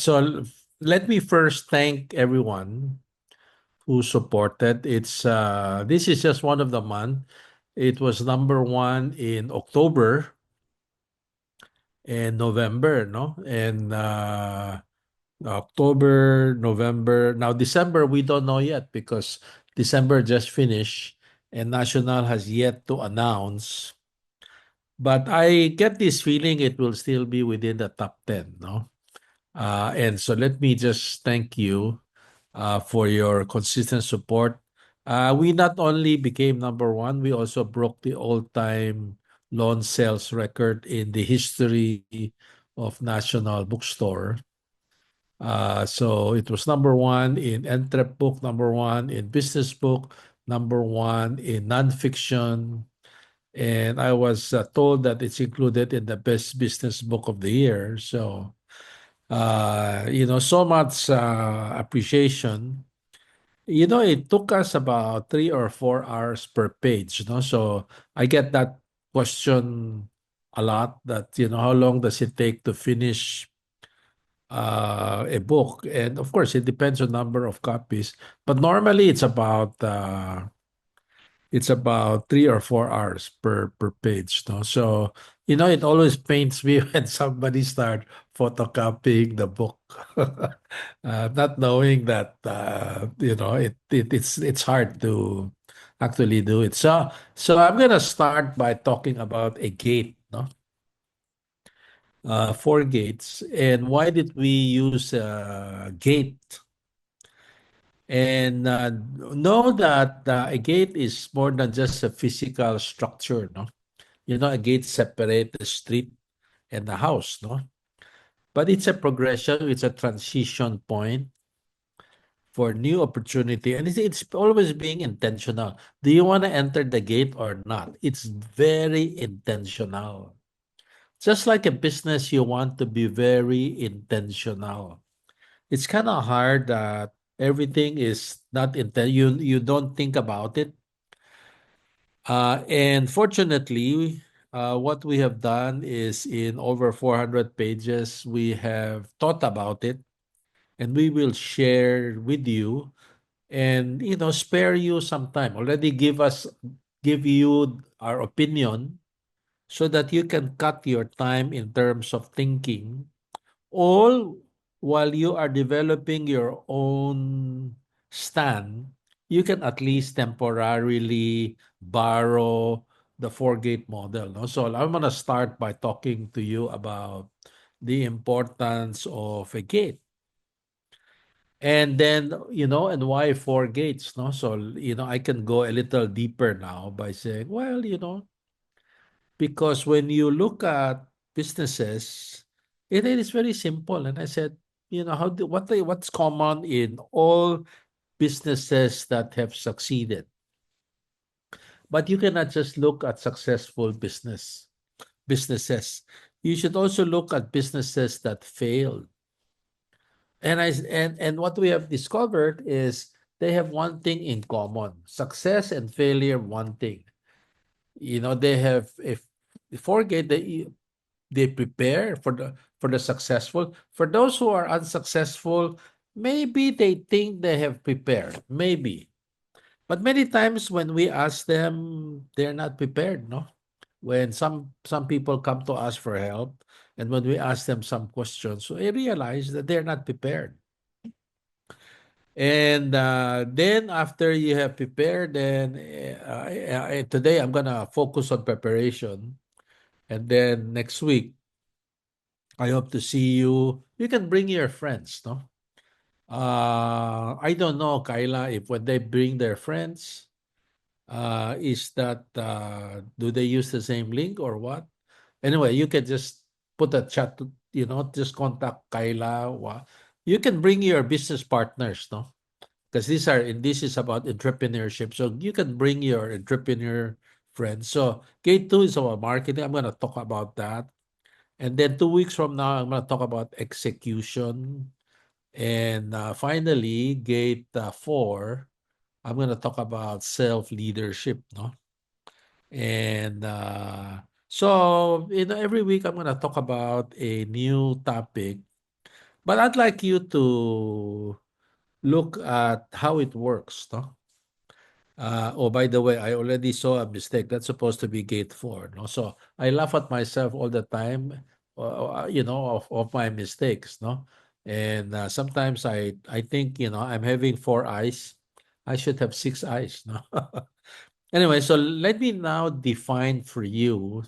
let me first thank everyone who supported. This is just one of the month. It was number one in October and November, no? And October, November. Now December we don't know yet because December just finished and National has yet to announce. But I get this feeling it will still be within the top 10, no? And so let me just thank you for your consistent support. We not only became number one, we also broke the all-time loan sales record in the history of National Bookstore. So it was number one in Entrep book, number one in business book, number one in nonfiction, and I was told that it's included in the best business book of the year. So so much appreciation. It took us about 3 or 4 hours per page. So I get that question a lot. That how long does it take to finish a book? And of course, it depends on number of copies. But normally, it's about 3 or 4 hours per page. No, so it always pains me when somebody start photocopying the book, not knowing that it's hard to actually do it. So I'm gonna start by talking about a gate. No, 4 gates, and why did we use gate? And know that a gate is more than just a physical structure, no? A gate separates the street and the house, no? But it's a progression, it's a transition point for new opportunity. And it's always being intentional. Do you want to enter the gate or not? It's very intentional. Just like a business, you want to be very intentional. It's kind of hard that everything is not you don't think about it. And fortunately, what we have done is in over 400 pages, we have thought about it and we will share with you and, spare you some time. Already give you our opinion so that you can cut your time in terms of thinking, all while you are developing your own stand. You can at least temporarily borrow the 4 gate model. No? So I'm going to start by talking to you about the importance of a gate. And then, and why 4 gates? No? So, I can go a little deeper now by saying, well, because when you look at businesses, it is very simple. And I said, what's common in all businesses that have succeeded? But you cannot just look at successful businesses. You should also look at businesses that failed. And what we have discovered is they have one thing in common: success and failure. One thing, they have if forget they prepare for the successful. For those who are unsuccessful, maybe they think they have prepared, maybe. But many times when we ask them, they're not prepared, no? When some people come to us for help, and when we ask them some questions, so I realize that they're not prepared. And then after you have prepared, then today I'm gonna focus on preparation, and then next week I hope to see you. You can bring your friends, no? I don't know, Kyla, if when they bring their friends, is that do they use the same link or what? Anyway, you can just put a chat, just contact Kyla. You can bring your business partners, no? Because this is about entrepreneurship. So you can bring your entrepreneur friends. So gate 2 is about marketing. I'm gonna talk about that. And then 2 weeks from now, I'm going to talk about execution. And finally, gate 4, I'm going to talk about self-leadership. No? And so, every week I'm going to talk about a new topic But I'd like you to look at how it works, no? Oh, by the way, I already saw a mistake. That's supposed to be gate four, no? So I laugh at myself all the time, of my mistakes, no? And sometimes I think, I'm having four eyes. I should have six eyes, no? Anyway, so let me now define for you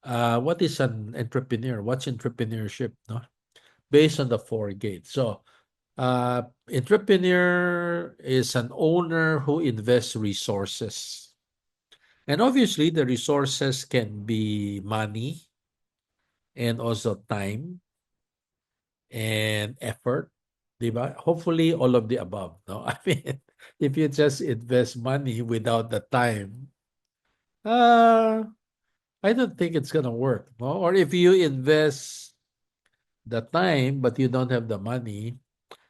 what is an entrepreneur? What's entrepreneurship, no? Based on the four gates. So, entrepreneur is an owner who invests resources. And obviously, the resources can be money and also time and effort. Diba? Hopefully, all of the above. No, I mean, if you just invest money without the time, uh, I don't think it's gonna work. No? Or if you invest the time but you don't have the money,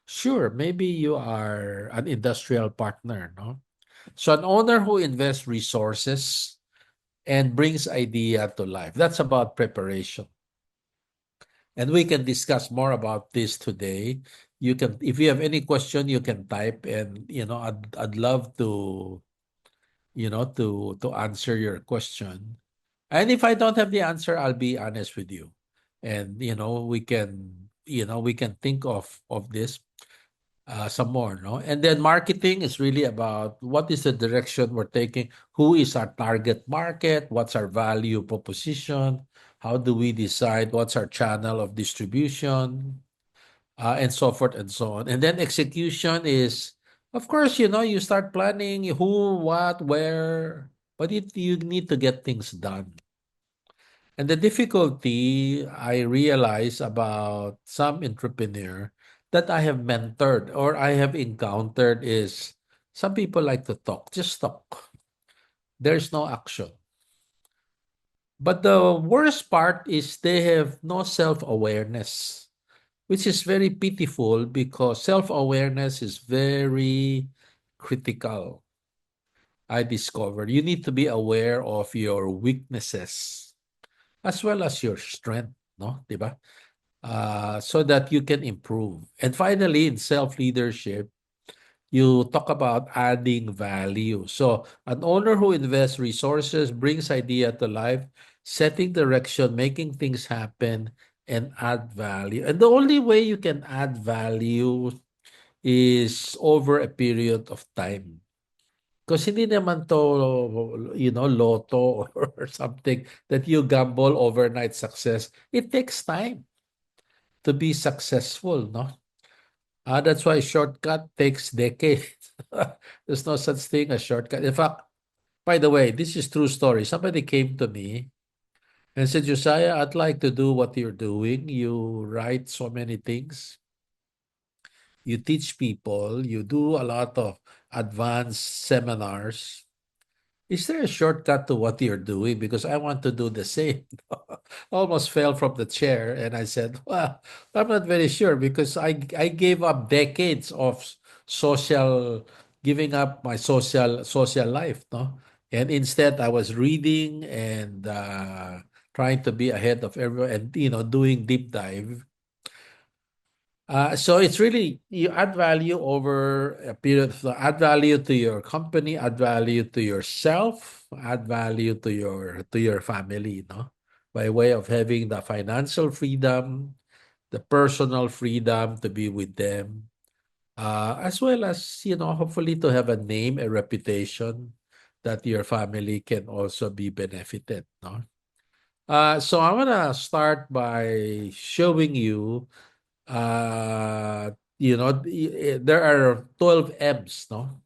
sure, maybe you are an industrial partner, no? So an owner who invests resources and brings idea to life. That's about preparation. And we can discuss more about this today. You can, if you have any question, you can type, and I'd love to answer your question. And if I don't have the answer, I'll be honest with you. And we can think of this some more, no? And then marketing is really about what is the direction we're taking, who is our target market, what's our value proposition, how do we decide what's our channel of distribution, and so forth and so on. And then execution is, of course, you start planning who, what, where, but you need to get things done. And the difficulty I realize about some entrepreneur that I have mentored or I have encountered is some people like to talk, just talk. There's no action. But the worst part is they have no self-awareness, which is very pitiful because self-awareness is very critical. I discovered you need to be aware of your weaknesses as well as your strength, no? Diba? So that you can improve. And finally, in self leadership, you talk about adding value. So, an owner who invests resources, brings idea to life, setting direction, making things happen, and add value. And the only way you can add value is over a period of time. Because hindi naman to, lotto or something that you gamble overnight success. It takes time to be successful, no? That's why shortcut takes decades. There's no such thing as shortcut. In fact, by the way, this is true story. Somebody came to me and said, Josiah, I'd like to do what you're doing. You write so many things. You teach people. You do a lot of advanced seminars. Is there a shortcut to what you're doing? Because I want to do the same. Almost fell from the chair, and I said, "Well, I'm not very sure because I gave up decades of social, giving up my social life, no, and instead I was reading and trying to be ahead of everyone, and doing deep dive. So it's really you add value over a period of add value to your company, add value to yourself, add value to your family, no? By way of having the financial freedom, the personal freedom to be with them, as well as hopefully to have a name, a reputation that your family can also be benefited, no? So I'm gonna start by showing you there are 12 M's, no?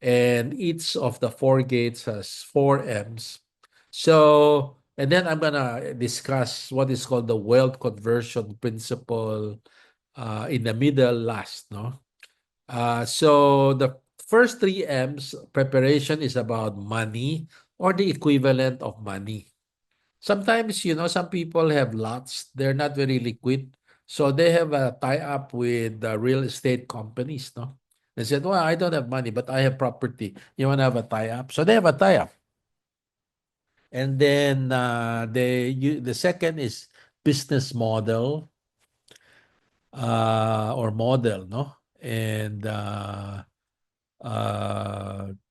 And each of the four gates has four M's. So, and then I'm gonna discuss what is called the wealth conversion principle in the middle last, no? So the first three M's, preparation is about money or the equivalent of money. Sometimes, some people have lots. They're not very liquid. So they have a tie-up with the real estate companies, no? They said, well, I don't have money, but I have property. You want to have a tie-up? So they have a tie-up. And then the second is business model. or model, no? And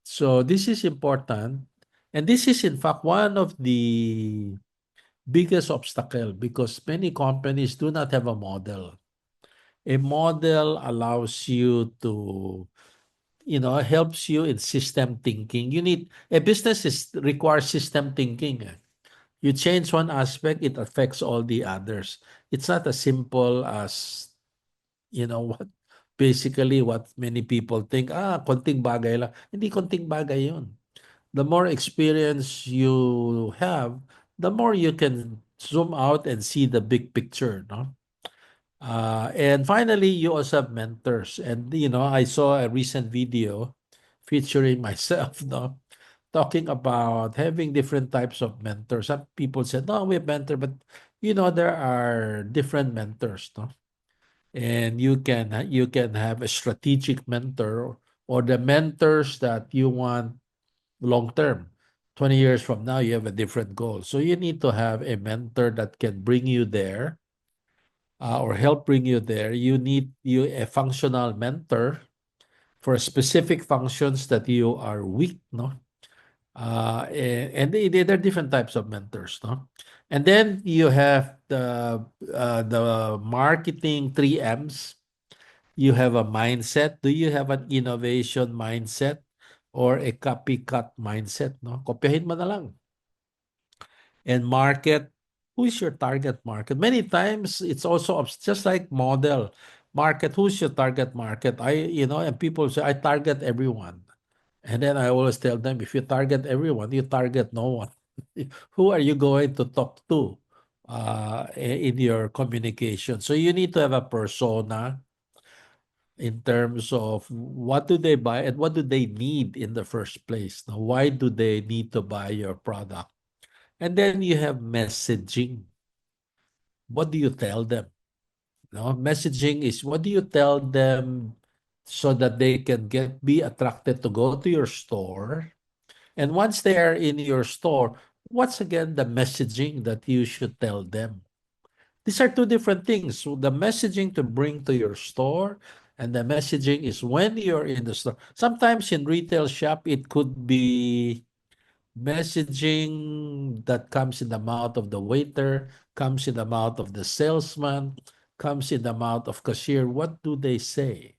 so this is important. And this is, in fact, one of the biggest obstacle because many companies do not have a model. A model allows you to, helps you in system thinking. You need a business requires system thinking. You change one aspect, it affects all the others. It's not as simple as, what basically what many people think, konting bagay lang. Hindi konting bagay yun. The more experience you have, the more you can zoom out and see the big picture, no? And finally, you also have mentors. And, I saw a recent video featuring myself, no, talking about having different types of mentors. Some people said, no, we have mentor, but, there are different mentors, no? And you can have a strategic mentor or the mentors that you want long term. 20 years from now, you have a different goal. So you need to have a mentor that can bring you there or help bring you there. You need a functional mentor for specific functions that you are weak, no? And there are different types of mentors, no? And then you have the marketing three M's. You have a mindset. Do you have an innovation mindset or a copycat mindset, no? Kopyahin mo na lang. And market, who is your target market? Many times it's also just like model market. Who's your target market? And people say, I target everyone. And then I always tell them, if you target everyone, you target no one. Who are you going to talk to in your communication? So you need to have a persona in terms of what do they buy and what do they need in the first place. Now, why do they need to buy your product? And then you have messaging. What do you tell them? No, messaging is what do you tell them so that they can be attracted to go to your store. And once they are in your store, what's again the messaging that you should tell them? These are two different things. So the messaging to bring to your store and the messaging is when you're in the store. Sometimes in retail shop, it could be messaging that comes in the mouth of the waiter, comes in the mouth of the salesman, comes in the mouth of cashier. What do they say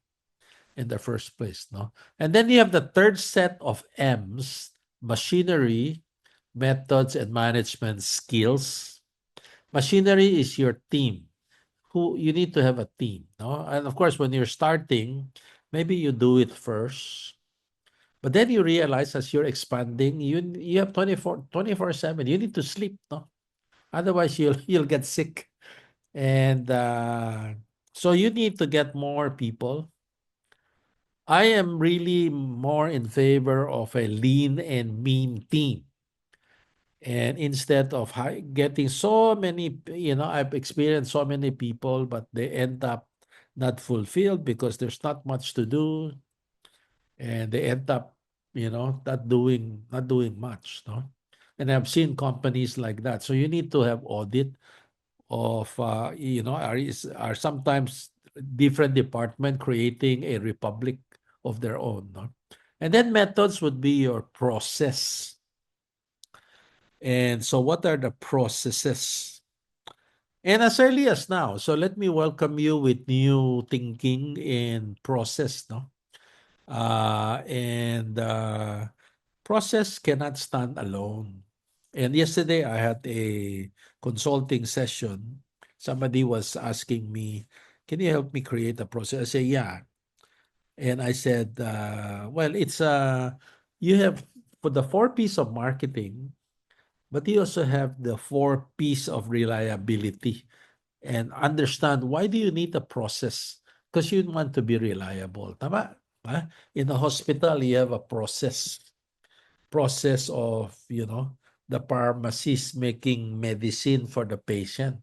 in the first place? No? And then you have the third set of M's, machinery, methods, and management skills. Machinery is your team. Who you need to have a team. No? And of course, when you're starting, maybe you do it first. But then you realize as you're expanding, you have 24/7. You need to sleep, no? Otherwise, you'll get sick. And so you need to get more people. I am really more in favor of a lean and mean team. And instead of getting so many, I've experienced so many people, but they end up not fulfilled because there's not much to do. And they end up, not doing much, no? And I've seen companies like that. So you need to have audit of, are sometimes different department creating a republic of their own, no? And then methods would be your process. And so what are the processes? And as early as now, so let me welcome you with new thinking and process, no? And process cannot stand alone. And yesterday I had a consulting session. Somebody was asking me, can you help me create a process? I say, yeah. And I said, well, you have for the four P's of marketing, but you also have the four P's of reliability and understand why do you need a process? Because you want to be reliable. Tama? Ba? In a hospital, you have a process of, the pharmacist making medicine for the patient.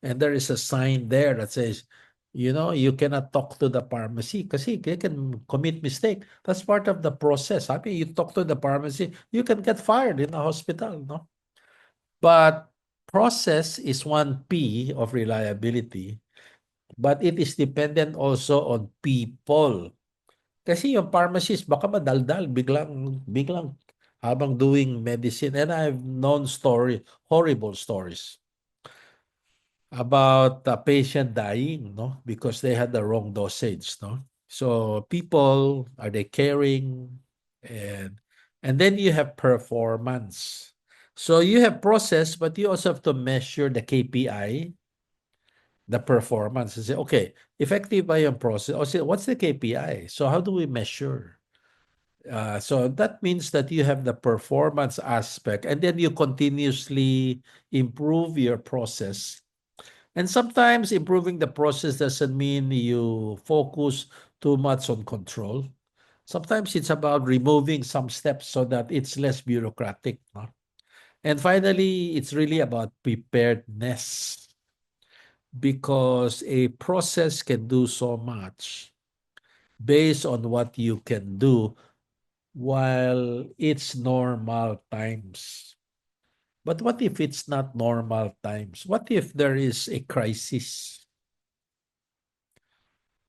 And there is a sign there that says, you cannot talk to the pharmacy because they can commit mistake. That's part of the process. I mean, you talk to the pharmacy, you can get fired in a hospital, no? But process is one P of reliability. but it is dependent also on people. Kasi yung pharmacist baka madaldal biglang biglang habang doing medicine, and I've known horrible stories about a patient dying, no, because they had the wrong dosage, no. So people, are they caring? and and then you have performance. So you have process, but you also have to measure the KPI, the performance, and say, okay, effective by yung process. O say, what's the KPI? So how do we measure? So that means that you have the performance aspect, and then you continuously improve your process. And sometimes improving the process doesn't mean you focus too much on control. Sometimes it's about removing some steps so that it's less bureaucratic. No? And finally, it's really about preparedness, because a process can do so much based on what you can do while it's normal times. But what if it's not normal times? What if there is a crisis?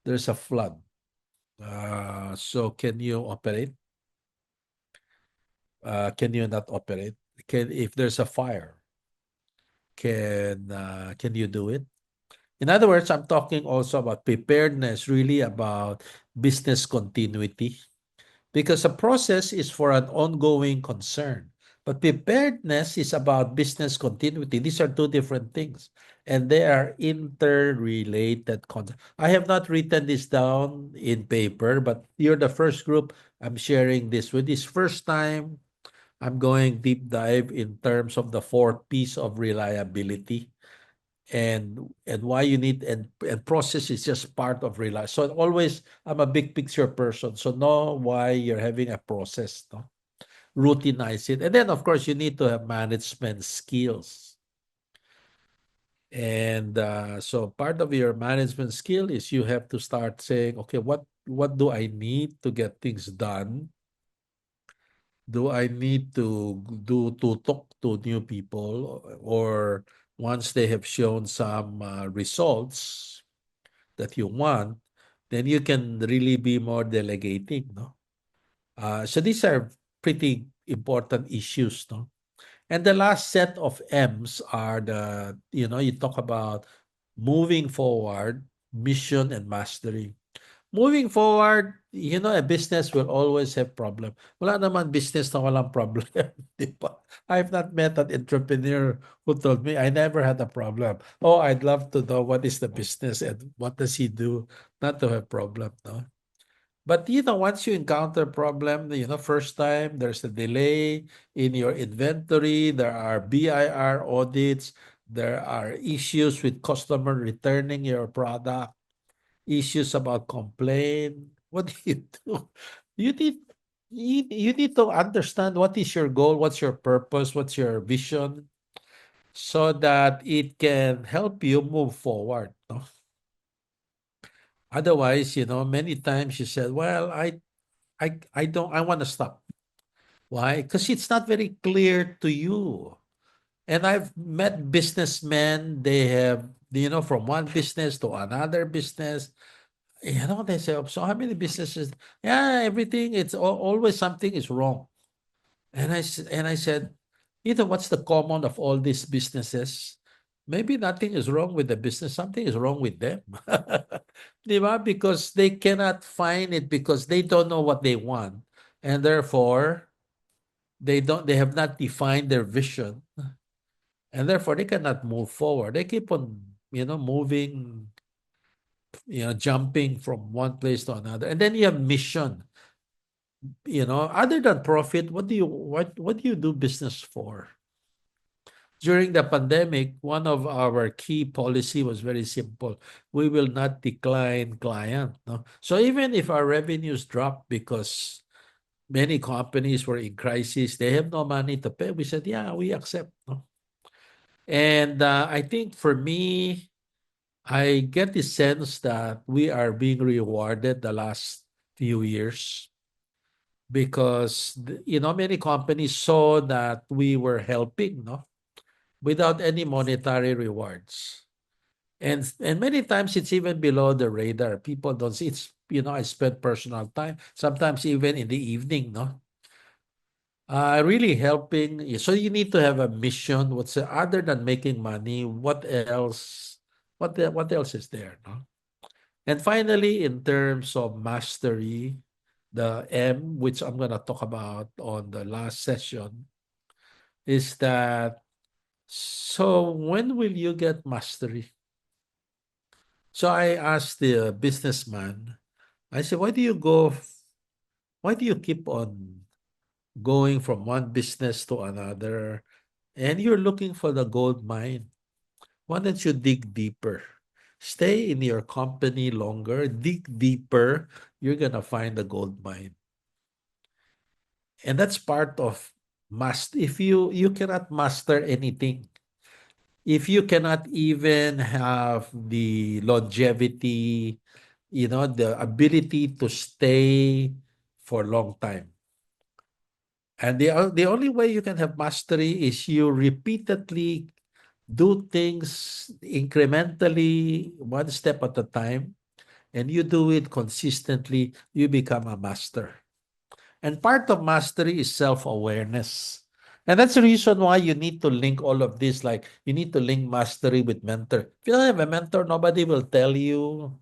There's a flood. So can you operate? Can you not operate? Can If there's a fire, can you do it? In other words, I'm talking also about preparedness, really about business continuity. Because a process is for an ongoing concern. But preparedness is about business continuity. These are two different things. And they are interrelated concepts. I have not written this down in paper, but you're the first group I'm sharing this with. This first time I'm going deep dive in terms of the four P's of reliability, and why you need, and process is just part of real life. So always, I'm a big picture person, so know why you're having a process, no? Routinize it, and then of course you need to have management skills. And so part of your management skill is you have to start saying, okay, what do I need to get things done? Do I need to talk to new people, or once they have shown some results that you want, then you can really be more delegating, no? So these are pretty important issues, no? And the last set of M's are you talk about moving forward, mission, and mastery. Moving forward, a business will always have problem. Wala naman business na walang problem, di ba? I've not met an entrepreneur who told me I never had a problem. Oh, I'd love to know what is the business and what does he do not to have problem, no? But once you encounter problem, first time there's a delay in your inventory, there are BIR audits, there are issues with customer returning your product, issues about complaint. What do you do? You need you need to understand what is your goal, what's your purpose, what's your vision, so that it can help you move forward. No? Otherwise, many times you said, "Well, I don't, I want to stop." Why? Because it's not very clear to you. And I've met businessmen. They have, from one business to another business. They say, so how many businesses? Yeah, everything. It's always something is wrong. And I said, what's the common of all these businesses? Maybe nothing is wrong with the business. Something is wrong with them. Di ba? Because they cannot find it, because they don't know what they want. And therefore, they have not defined their vision. And therefore, they cannot move forward. They keep on, moving, jumping from one place to another. And then you have mission. Other than profit, what do you do business for? During the pandemic, one of our key policy was very simple. We will not decline client. No? So even if our revenues drop because many companies were in crisis, they have no money to pay, we said, yeah, we accept. No? And I think for me, I get the sense that we are being rewarded the last few years, because many companies saw that we were helping, no, without any monetary rewards. And many times it's even below the radar. People don't see it's, I spend personal time, sometimes even in the evening, no? Really helping. So you need to have a mission. Other than making money, what else? What else is there, no? And finally, in terms of mastery, the M, which I'm gonna talk about on the last session, is that, so when will you get mastery? So I asked the businessman, I said, why do you keep on going from one business to another and you're looking for the gold mine? Why don't you dig deeper? Stay in your company longer, dig deeper, you're gonna find the gold mine. And that's part of if you cannot master anything, if you cannot even have the longevity, the ability to stay for a long time. And the only way you can have mastery is you repeatedly do things incrementally, one step at a time, and you do it consistently, you become a master. And part of mastery is self-awareness. And that's the reason why you need to link all of this. Like you need to link mastery with mentor. If you don't have a mentor, nobody will tell you.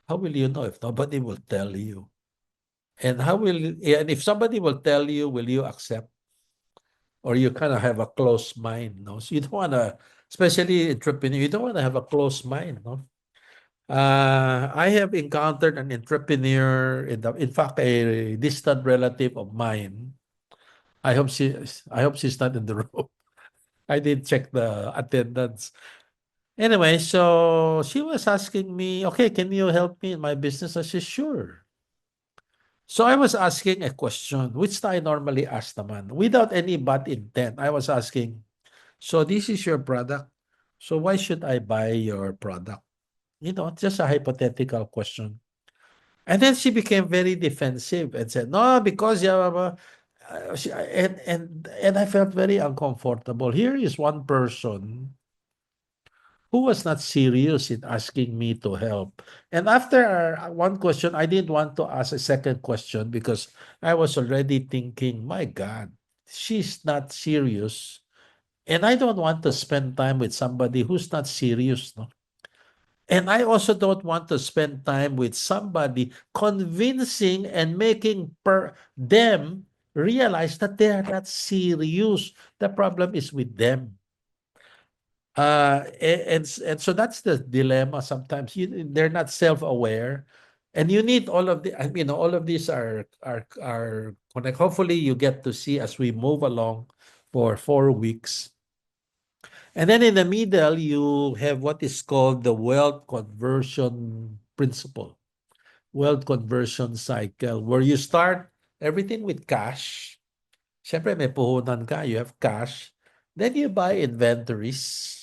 How will you know if nobody will tell you? And if somebody will tell you, will you accept? Or you kind of have a closed mind, no? So you don't want to, especially entrepreneur, you don't want to have a closed mind, no? I have encountered an entrepreneur, in fact, a distant relative of mine. I hope she, I hope she's not in the room. I did check the attendance. Anyway, so she was asking me, okay, can you help me in my business? I said, sure. So I was asking a question, which I normally ask naman, without any bad intent. I was asking, so this is your product. So why should I buy your product? Just a hypothetical question. And then she became very defensive and said, "No, because yeah, and I felt very uncomfortable. Here is one person who was not serious in asking me to help. And after one question, I didn't want to ask a second question because I was already thinking, my God, she's not serious. And I don't want to spend time with somebody who's not serious, no? And I also don't want to spend time with somebody convincing and making them realize that they are not serious. The problem is with them. And so that's the dilemma sometimes. They're not self-aware. And you need all of the, I mean, all of these are connect. Hopefully you get to see as we move along for 4 weeks. And then in the middle, you have what is called the wealth conversion principle, wealth conversion cycle, where you start everything with cash. Siyempre, may puhunan ka, you have cash. Then you buy inventories.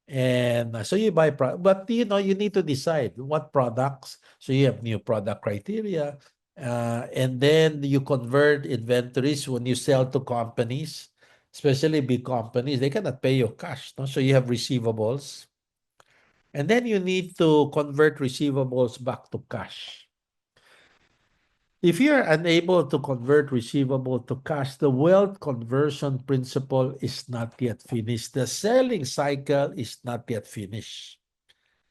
And so you buy, but you need to decide what products. So you have new product criteria. And then you convert inventories when you sell to companies, especially big companies. They cannot pay you cash. No? So you have receivables. And then you need to convert receivables back to cash. If you're unable to convert receivable to cash, the wealth conversion principle is not yet finished. The selling cycle is not yet finished.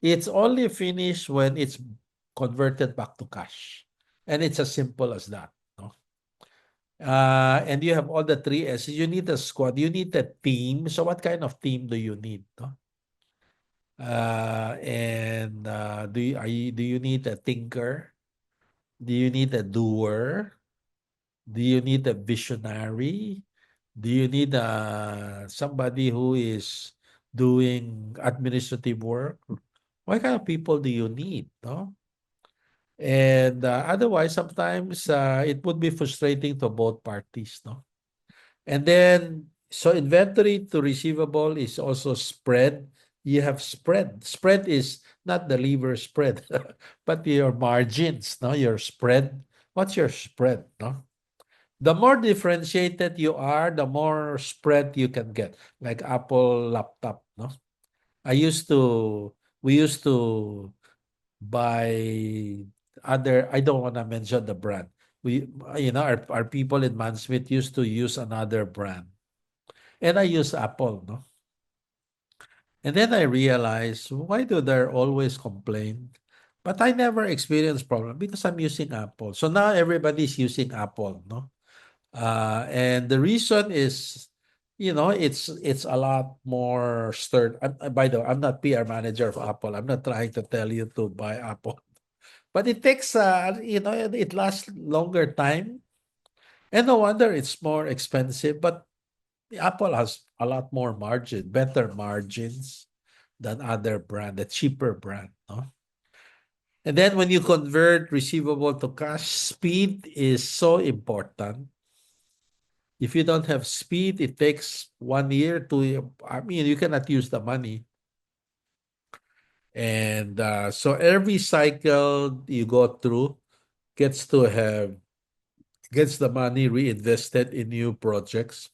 It's only finished when it's converted back to cash. And it's as simple as that. No? And you have all the three S's. You need a squad. You need a team. So what kind of team do you need? No? And do you need a thinker? Do you need a doer? Do you need a visionary? Do you need somebody who is doing administrative work? What kind of people do you need? No? And otherwise, sometimes it would be frustrating to both parties, no? And then, so inventory to receivable is also spread. You have spread. Spread is not the liver spread, but your margins, no? Your spread. What's your spread, no? The more differentiated you are, the more spread you can get. Like Apple laptop, no? I used to, we used to buy other, I don't want to mention the brand. We, our people in Mansmith used to use another brand. And I use Apple, no? And then I realized, why do they always complain? But I never experienced problem because I'm using Apple. So now everybody's using Apple, no? And the reason is, it's a lot more stern. By the way, I'm not PR manager of Apple. I'm not trying to tell you to buy Apple, but it takes, it lasts longer time, and no wonder it's more expensive. But Apple has a lot more margin, better margins than other brand, the cheaper brand, no? And then when you convert receivable to cash, speed is so important. If you don't have speed, it takes 1 year to, I mean, you cannot use the money. And so every cycle you go through gets to have, gets the money reinvested in new projects.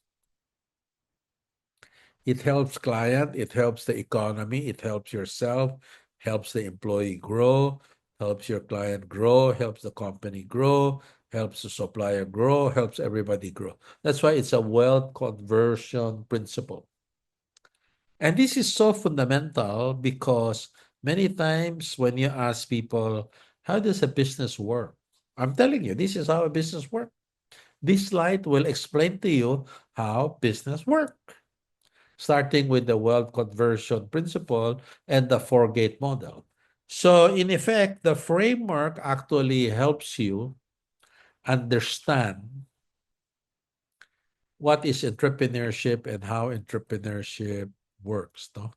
It helps client, it helps the economy, it helps yourself, helps the employee grow, helps your client grow, helps the company grow, helps the supplier grow, helps everybody grow. That's why it's a wealth conversion principle. And this is so fundamental because many times when you ask people, how does a business work? I'm telling you, this is how a business works. This slide will explain to you how business work, starting with the wealth conversion principle and the 4-gate model. So in effect, the framework actually helps you understand what is entrepreneurship and how entrepreneurship works. No?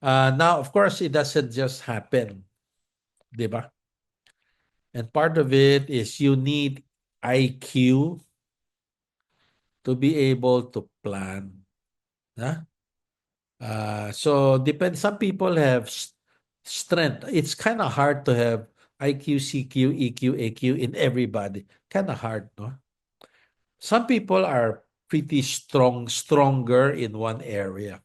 Now, of course, it doesn't just happen, di ba? And part of it is you need IQ to be able to plan. Huh? So depends. Some people have strength. It's kind of hard to have IQ, CQ, EQ, AQ in everybody. Kind of hard, no? Some people are pretty stronger in one area,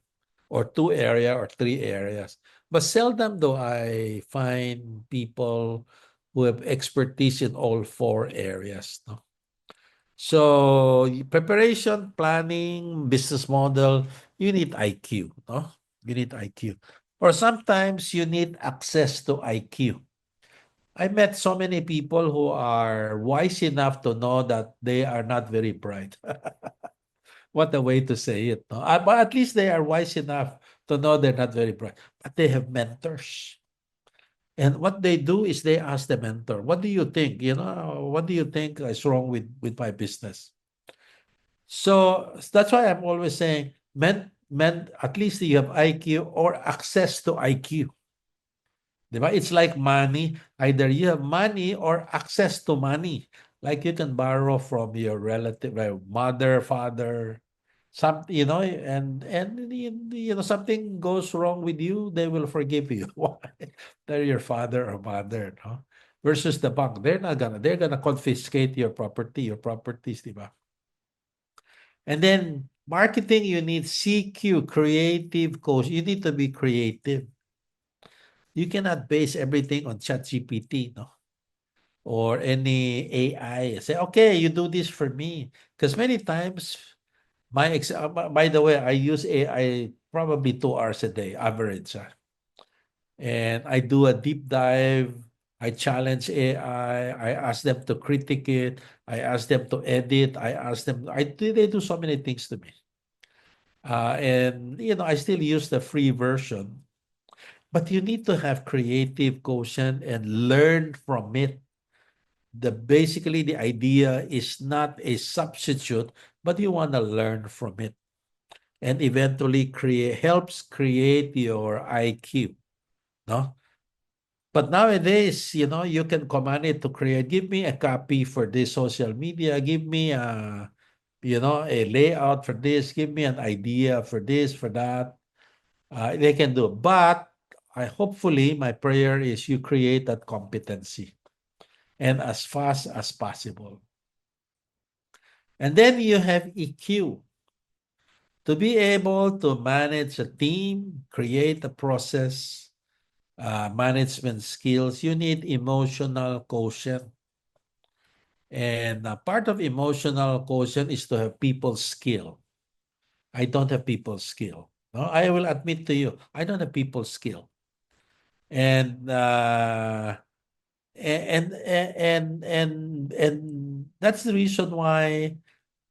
or two area, or three areas. But seldom do I find people who have expertise in all four areas, no? So preparation, planning, business model, you need IQ, no? You need IQ. Or sometimes you need access to IQ. I met so many people who are wise enough to know that they are not very bright. What a way to say it, no? But at least they are wise enough to know they're not very bright. But they have mentors. And what they do is they ask the mentor, what do you think? What do you think is wrong with my business? So that's why I'm always saying, men, at least you have IQ or access to IQ. Diba? It's like money. Either you have money or access to money. Like you can borrow from your relative, mother, father, and something goes wrong with you, they will forgive you. Why? They're your father or mother, no? Versus the bank, they're gonna confiscate your property, your properties, diba? And then marketing, you need CQ, creative coach. You need to be creative. You cannot base everything on ChatGPT, no? Or any AI. Say, okay, you do this for me. Because many times, by the way, I use AI probably 2 hours a day, average. And I do a deep dive. I challenge AI. I ask them to critique it. I ask them to edit. They do so many things to me. And I still use the free version, but you need to have creative quotient and learn from it. Basically the idea is not a substitute, but you want to learn from it and eventually create your IQ. No? But nowadays, you can command it to create, give me a copy for this social media, give me a layout for this, give me an idea for this, for that. They can do. But hopefully, my prayer is you create that competency and as fast as possible. And then you have EQ. To be able to manage a team, create a process, management skills, you need emotional quotient. And part of emotional quotient is to have people skill. I don't have people skill. No, I will admit to you, I don't have people skill. And and that's the reason why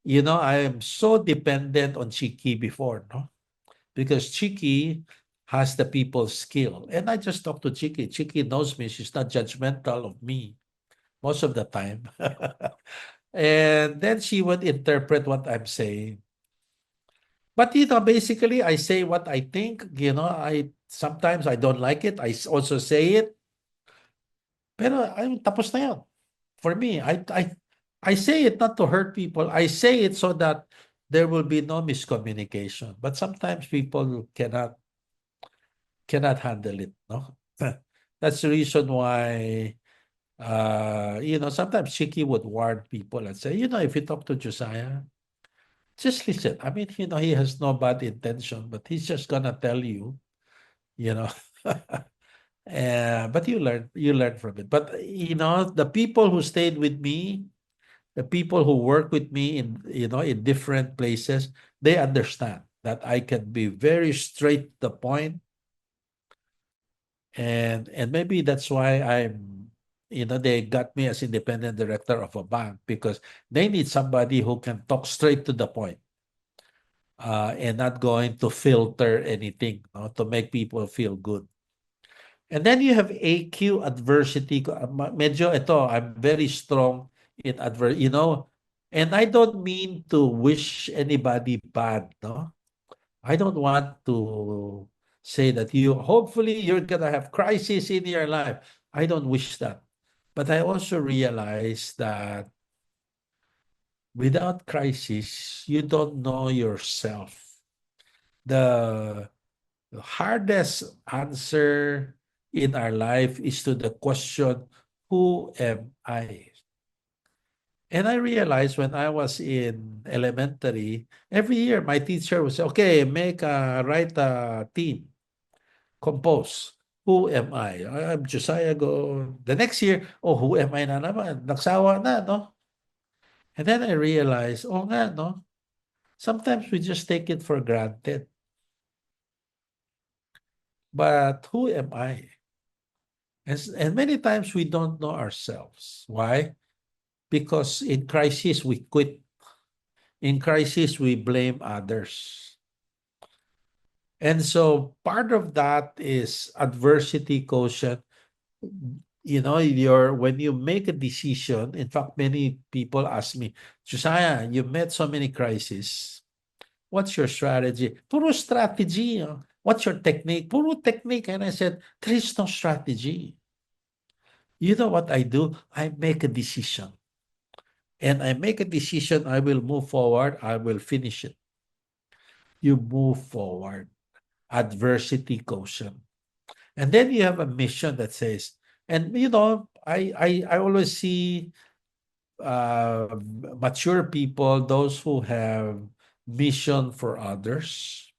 I am so dependent on Chiki before, no? Because Chiki has the people skill. And I just talk to Chiki. Chiki knows me. She's not judgmental of me most of the time. And then she would interpret what I'm saying. But basically I say what I think, I sometimes I don't like it. Also say it. Pero ay tapos na 'yon. For me, I say it not to hurt people. I say it so that there will be no miscommunication. But sometimes people cannot handle it, no? That's the reason why sometimes Chiki would warn people and say, if you talk to Josiah, just listen. I mean, he has no bad intention, but he's just gonna tell you, you know. But you learn from it. But the people who stayed with me, the people who work with me in different places, they understand that I can be very straight to the point, and maybe that's why they got me as independent director of a bank because they need somebody who can talk straight to the point, and not going to filter anything, no, to make people feel good. And then you have AQ adversity. Medyo ito, I'm very strong in and I don't mean to wish anybody bad, no? I don't want to say that hopefully you're gonna have crisis in your life. I don't wish that. But I also realize that without crisis, you don't know yourself. The hardest answer in our life is to the question, who am I? And I realized when I was in elementary, every year my teacher would say, okay, write a team, compose. Who am I? I'm Josiah Go. The next year, oh, who am I na naman? Nagsawa na, no? And then I realized, oh nga, no? Sometimes we just take it for granted. But who am I? And many times we don't know ourselves. Why? Because in crisis, we quit. In crisis, we blame others. And so part of that is adversity quotient. When you make a decision, in fact, many people ask me, Josiah, you met so many crises. What's your strategy? Puro strategy. What's your technique? Puro technique. And I said, there is no strategy. You know what I do? I make a decision. And I make a decision, I will move forward, I will finish it. You move forward. Adversity quotient. And then you have a mission that says, and I always see mature people, those who have mission for others.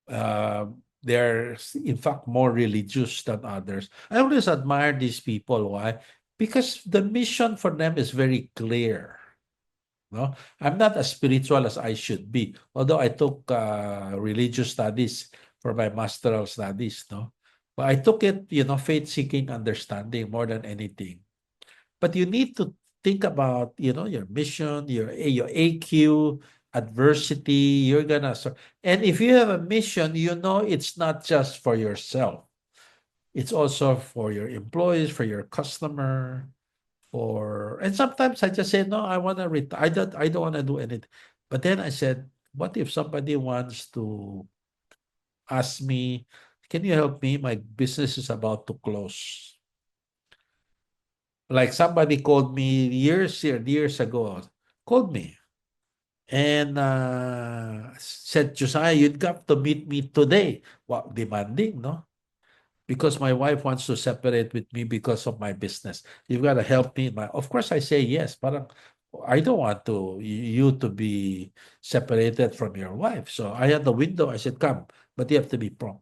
They're in fact more religious than others. I always admire these people. Why? Because the mission for them is very clear. No, I'm not as spiritual as I should be. Although I took religious studies for my masteral studies, no, but I took it, faith-seeking understanding more than anything. But you need to think about, your mission, your AQ, adversity. And if you have a mission, it's not just for yourself. It's also for your employees, for your customer, and sometimes I just say, no, I want to retire. I don't want to do anything. But then I said, what if somebody wants to ask me, can you help me? My business is about to close. Like somebody called me years ago, called me and said, Josiah, you'd got to meet me today. Well, demanding, no? Because my wife wants to separate with me because of my business. You've got to help me. Of course, I say yes. Parang, I don't want you to be separated from your wife. So I had the window. I said, come, but you have to be prompt.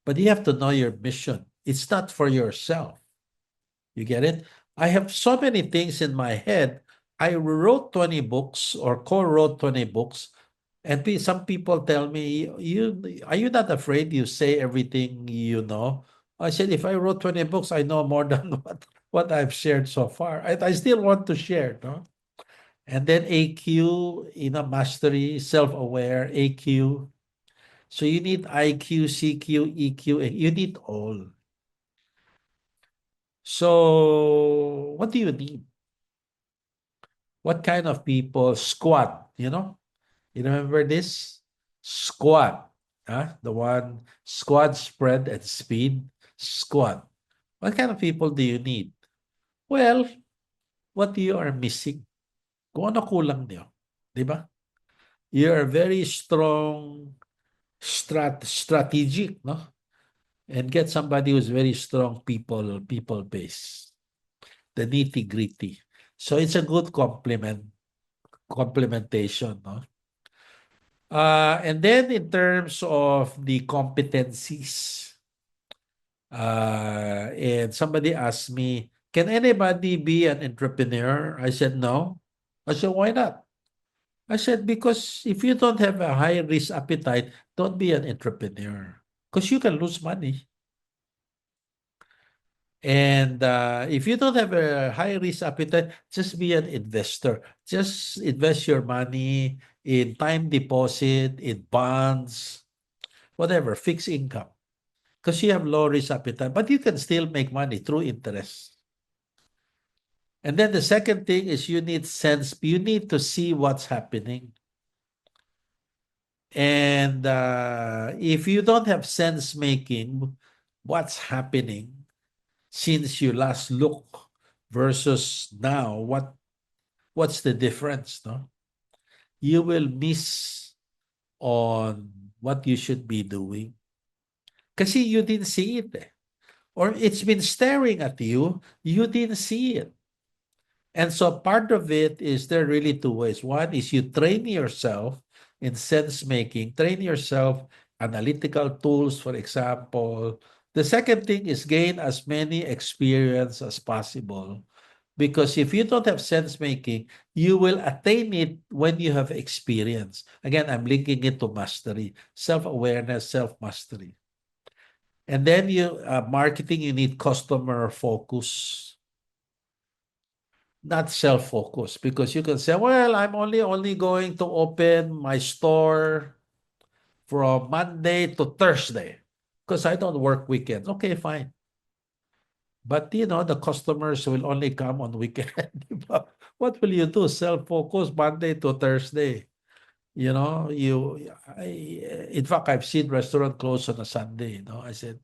But you have to know your mission. It's not for yourself. You get it? I have so many things in my head. I wrote 20 books or co-wrote 20 books. And some people tell me, you are you not afraid you say everything you know? I said, if I wrote 20 books, I know more than what I've shared so far. I still want to share, no? And then AQ, mastery, self-aware, AQ. So you need IQ, CQ, EQ, and you need all. So what do you need? What kind of people? Squad, you know? You remember this? Squad. Huh? The one squad spread and speed. Squad. What kind of people do you need? Well, what you are missing? Kung ano kulang niyo. Di ba? You are very strong, strategic, no? And get somebody who's very strong people base. The nitty gritty. So it's a good complementation, no? And then in terms of the competencies, and somebody asked me, can anybody be an entrepreneur? I said, no. I said, why not? I said, because if you don't have a high risk appetite, don't be an entrepreneur. Because you can lose money. And if you don't have a high risk appetite, just be an investor. Just invest your money in time deposit, in bonds, whatever, fixed income. Because you have low risk appetite, but you can still make money through interest. And then the second thing is you need sense, you need to see what's happening. And if you don't have sense making, what's happening since you last look versus now, what's the difference, no? You will miss on what you should be doing. Kasi you didn't see it. Eh. Or it's been staring at you, you didn't see it. And so part of it is there are really two ways. One is you train yourself in sense making, train yourself analytical tools, for example. The second thing is gain as many experience as possible. Because if you don't have sense making, you will attain it when you have experience. Again, I'm linking it to mastery, self awareness, self mastery. And then marketing, you need customer focus, not self-focus, because you can say, well, I'm only going to open my store from Monday to Thursday because I don't work weekends. Okay, fine. But the customers will only come on weekend. What will you do? Self-focus Monday to Thursday. In fact, I've seen restaurant close on a Sunday. I said,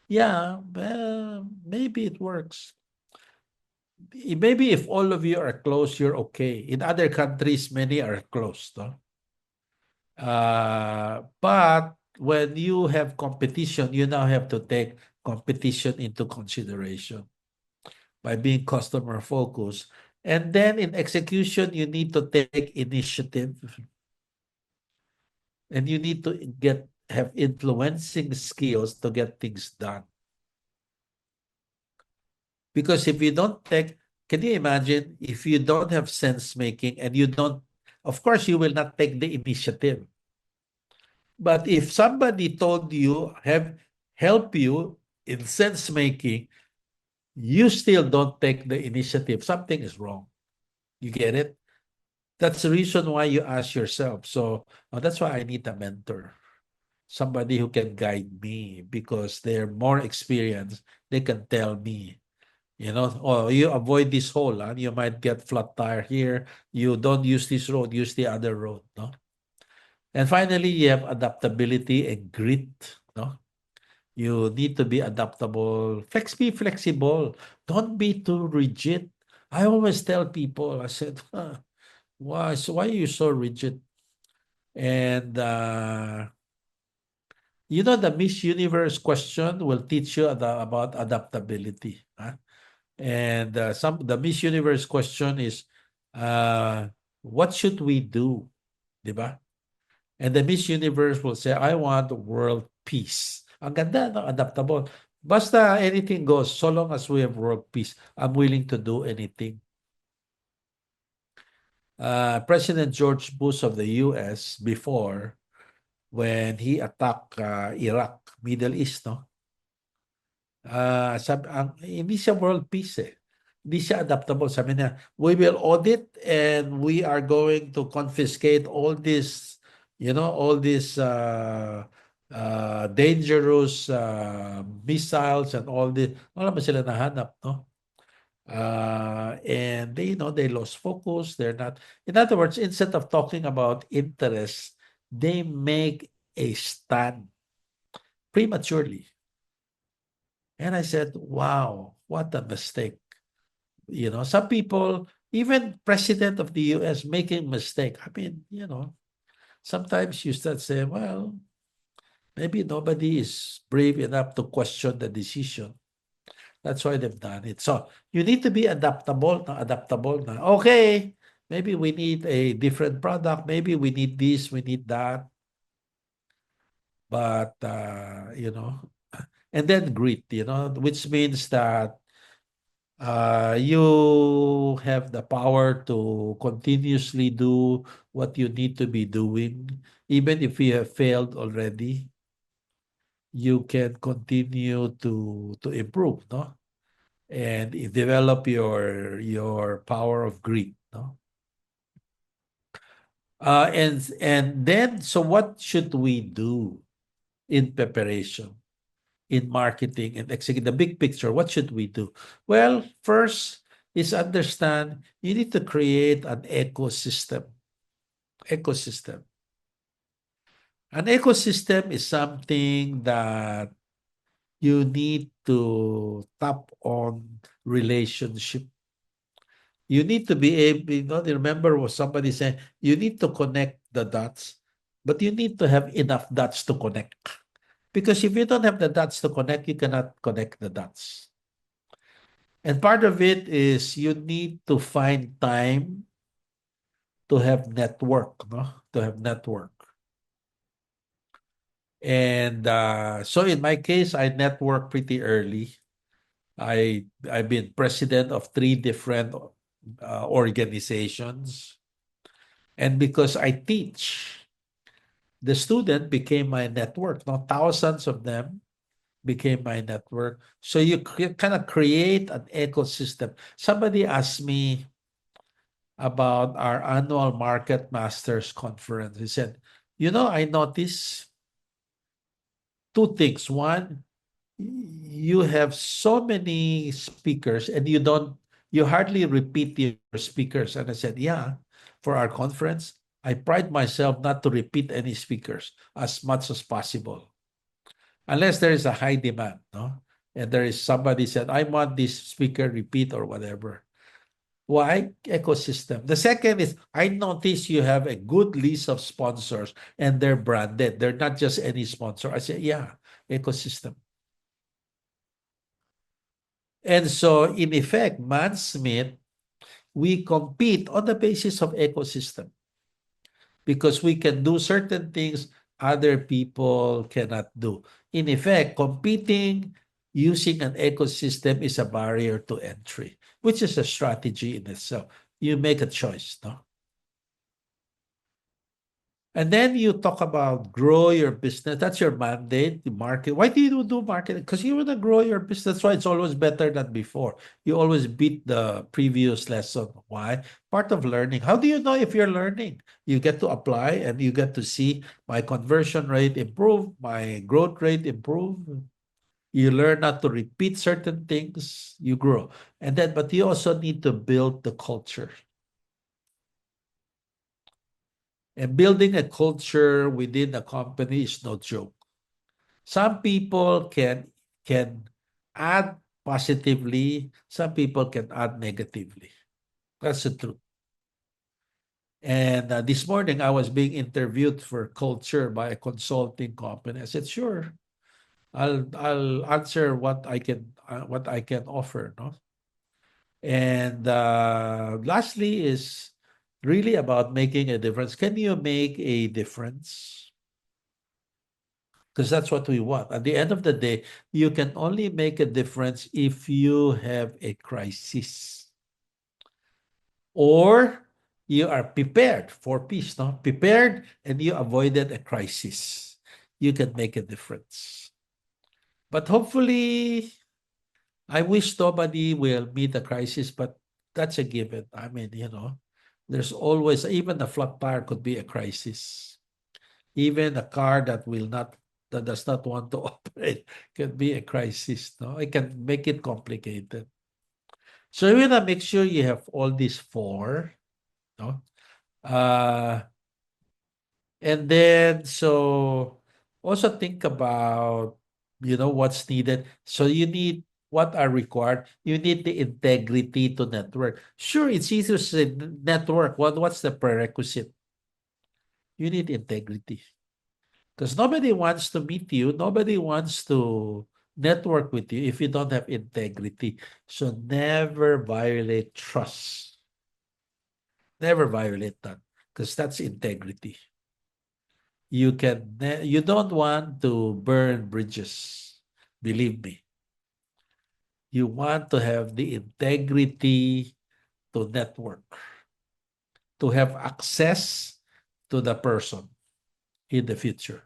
yeah, well, maybe it works. Maybe if all of you are close, you're okay. In other countries, many are closed. No? But when you have competition, you now have to take competition into consideration by being customer focused. And then in execution, you need to take initiative and you need to have influencing skills to get things done. Because if you don't take, can you imagine if you don't have sense making and you don't, of course, you will not take the initiative. But if somebody told you, help you in sense making, you still don't take the initiative, something is wrong. You get it? That's the reason why you ask yourself. So that's why I need a mentor, somebody who can guide me because they're more experienced. They can tell me, you avoid this hole, you might get flat tire here. You don't use this road, use the other road, no? And finally, you have adaptability and grit, no? You need to be adaptable, be flexible. Don't be too rigid. I always tell people, I said, why are you so rigid? And, the Miss Universe question will teach you about adaptability. Huh? And the Miss Universe question is, Uh, what should we do? Di ba? And the Miss Universe will say, I want world peace. Ang ganda, no? Adaptable. Basta anything goes, so long as we have world peace, I'm willing to do anything. President George Bush of the US before, when he attacked Iraq, Middle East, no? Hindi siya world peace eh. Hindi siya adaptable. Sabi niya, we will audit and we are going to confiscate all this, all these dangerous missiles and all this. Wala ba sila nahanap, no? And they lost focus. They're not. In other words, instead of talking about interests, they make a stand prematurely. And I said, wow, what a mistake. Some people, even president of the US making mistake. I mean, sometimes you start saying, well, maybe nobody is brave enough to question the decision. That's why they've done it. So you need to be adaptable, adaptable. Okay, maybe we need a different product. Maybe we need this, we need that. But, and then grit, which means that you have the power to continuously do what you need to be doing. Even if you have failed already, you can continue to improve, no? And develop your power of greed, no? And then, so what should we do in preparation, in marketing and execute the big picture? What should we do? Well, first is understand you need to create an ecosystem. Ecosystem. An ecosystem is something that you need to tap on relationship. You need to be able, remember what somebody said, you need to connect the dots, but you need to have enough dots to connect. Because if you don't have the dots to connect, you cannot connect the dots. And part of it is you need to find time to have network, no? To have network. And so in my case, I network pretty early. I've been president of three different organizations. And because I teach, the student became my network. Now, thousands of them became my network. So you kind of create an ecosystem. Somebody asked me about our annual Market Masters Conference. He said, I noticed two things. One, you have so many speakers and you hardly repeat your speakers. And I said, yeah, for our conference, I pride myself not to repeat any speakers as much as possible, unless there is a high demand, no? And there is somebody said, I want this speaker repeat or whatever. Why? Ecosystem. The second is, I notice you have a good list of sponsors and they're branded. They're not just any sponsor. I said, yeah, ecosystem. And so, in effect, Man Smith, we compete on the basis of ecosystem because we can do certain things other people cannot do. In effect, competing using an ecosystem is a barrier to entry, which is a strategy in itself. You make a choice, no? And then you talk about grow your business. That's your mandate, the market. Why do you do marketing? Because you want to grow your business. That's why it's always better than before. You always beat the previous lesson. Why? Part of learning. How do you know if you're learning? You get to apply and you get to see my conversion rate improve, my growth rate improve. You learn not to repeat certain things, you grow. And then, but you also need to build the culture. And building a culture within a company is no joke. Some people can add positively, some people can add negatively. That's the truth. And this morning I was being interviewed for culture by a consulting company. I said, "Sure, I'll answer what I can offer." No, And lastly is really about making a difference. Can you make a difference? Because that's what we want. At the end of the day, you can only make a difference if you have a crisis or you are prepared for peace, no? Prepared and you avoided a crisis. You can make a difference. But hopefully, I wish nobody will meet a crisis, but that's a given. I mean, there's always, even a flat tire could be a crisis. Even a car that does not want to operate can be a crisis. No, it can make it complicated. So you wanna make sure you have all these four. No, uh, and then so also think about what's needed. So you need what are required. You need the integrity to network. Sure, it's easy to say network. What's the prerequisite? You need integrity. Because nobody wants to meet you, nobody wants to network with you if you don't have integrity. So never violate trust. Never violate that because that's integrity. You don't want to burn bridges. Believe me. You want to have the integrity to network, to have access to the person in the future.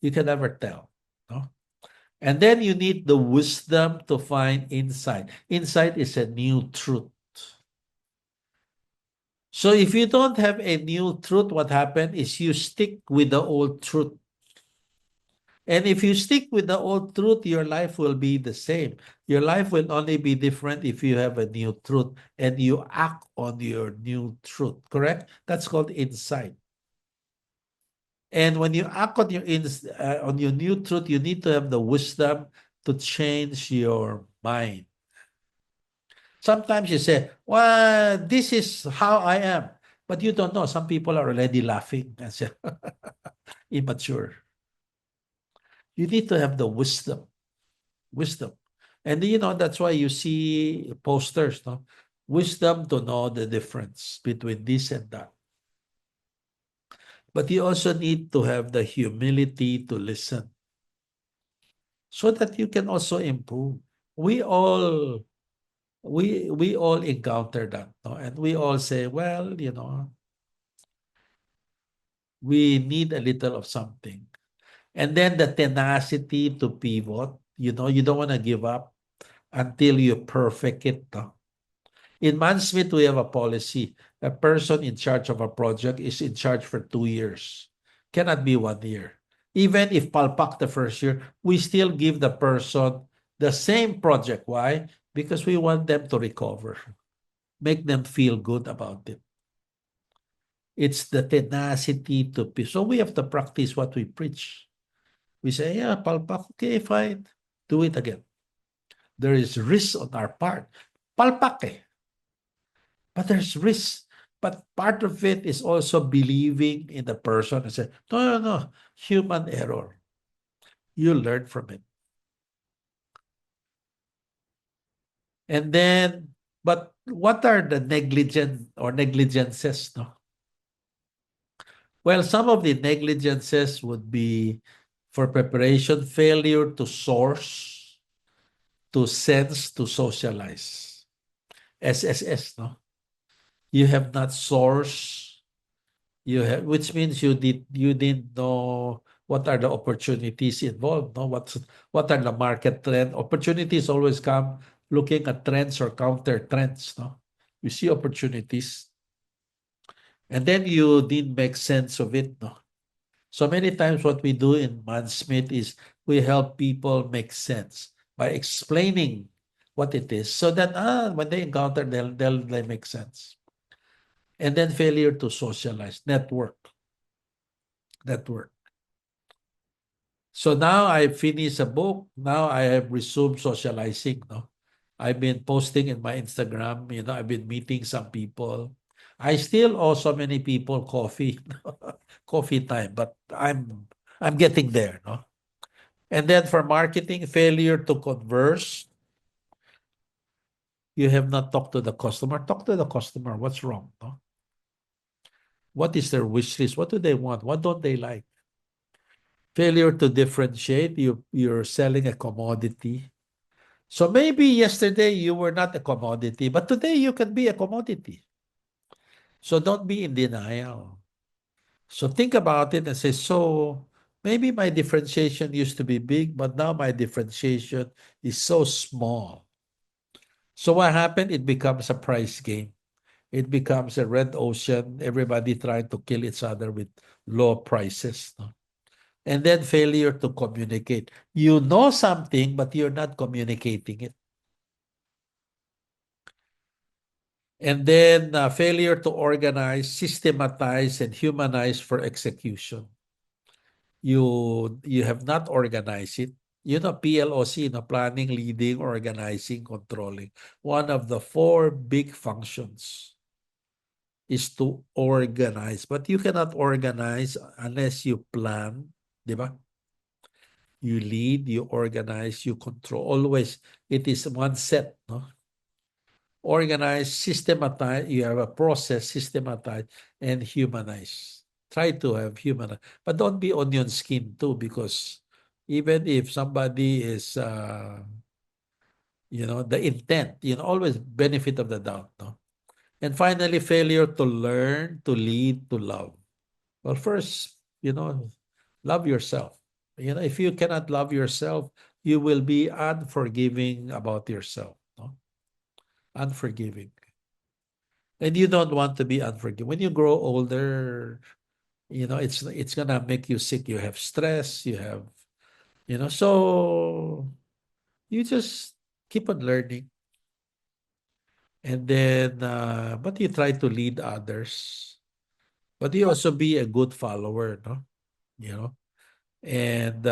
You can never tell. No? And then you need the wisdom to find insight. Insight is a new truth. So if you don't have a new truth, what happens is you stick with the old truth. And if you stick with the old truth, your life will be the same. Your life will only be different if you have a new truth and you act on your new truth, correct? That's called insight. And when you act on on your new truth, you need to have the wisdom to change your mind. Sometimes you say, well, this is how I am. But you don't know. Some people are already laughing and say, immature. You need to have the wisdom. Wisdom. And that's why you see posters, no? Wisdom to know the difference between this and that. But you also need to have the humility to listen so that you can also improve. We all we all encounter that, no? And we all say, well, we need a little of something. And then the tenacity to pivot, you don't want to give up until you perfect it, no? In Mansmith, we have a policy. A person in charge of a project is in charge for 2 years. Cannot be 1 year. Even if palpak the first year, we still give the person the same project. Why? Because we want them to recover. Make them feel good about it. It's the tenacity to be. So we have to practice what we preach. We say, yeah, palpak, okay, fine. Do it again. There is risk on our part. Palpak eh. But there's risk. But part of it is also believing in the person and say, no, no, no, human error. You learn from it. And then, but what are the negligent or negligences? No? Well, some of the negligences would be for preparation, failure to source, to sense, to socialize. SSS, no? You have not sourced, which means you didn't know what are the opportunities involved, no? What are the market trend? Opportunities always come looking at trends or counter trends, no? You see opportunities, and then you didn't make sense of it, no? So many times what we do in Mansmith is we help people make sense by explaining what it is so that when they encounter they make sense. And then failure to socialize, network. So now I finished a book. Now I have resumed socializing. No, I've been posting in my Instagram. I've been meeting some people. I still owe so many people coffee, coffee time, but I'm getting there. No, and then for marketing, failure to converse. you have not talked to the customer. Talk to the customer. What's wrong? No? What is their wish list? What do they want? What don't they like? Failure to differentiate. You're selling a commodity. So maybe yesterday you were not a commodity, but today you can be a commodity. So don't be in denial. So think about it and say, so maybe my differentiation used to be big, but now my differentiation is so small. So what happened? It becomes a price game. It becomes a red ocean, everybody trying to kill each other with low prices. No? And then failure to communicate. You know something, but you're not communicating it. And then failure to organize, systematize, and humanize for execution. You have not organized it. You know, PLOC, no, planning, leading, organizing, controlling. One of the four big functions is to organize. But you cannot organize unless you plan, di ba? You lead, you organize, you control. Always, it is one set, no? Organize, systematize, you have a process, systematize, and humanize. Try to have human, but don't be onion skin too, because even if somebody is, the intent, always benefit of the doubt, no? And finally, failure to learn, to lead, to love. Well, first, love yourself. If you cannot love yourself, you will be unforgiving about yourself, no? Unforgiving. And you don't want to be unforgiving. When you grow older, it's gonna make you sick. You have stress, so you just keep on learning. And then but you try to lead others. But you also be a good follower, no? You know. And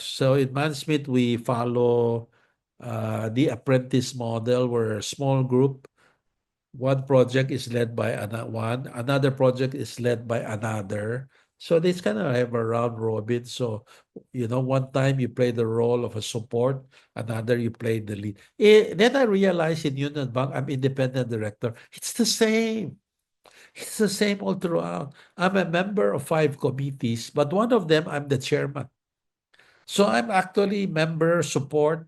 so in Mansmith, we follow the apprentice model where a small group, one project is led by another project is led by another. So they kind of have a round robin. So, one time you play the role of a support, another you play the lead. Then I realized in Union Bank, I'm independent director. It's the same. It's the same all throughout. I'm a member of 5 committees, but one of them, I'm the chairman. So I'm actually member support,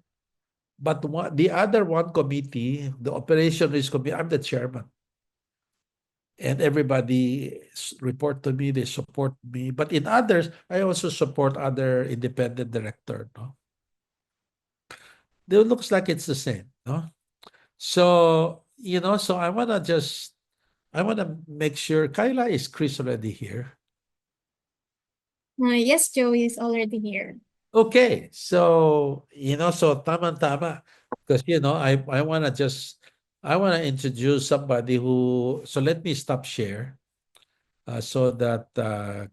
but the other one committee, the operation risk committee, I'm the chairman. And everybody report to me, they support me. But in others, I also support other independent director. No, it looks like it's the same. No, so so I wanna make sure Kyla, is Chris already here? Yes, Joey is already here. Okay, so so tama, because I wanna introduce somebody who. So let me stop share. So that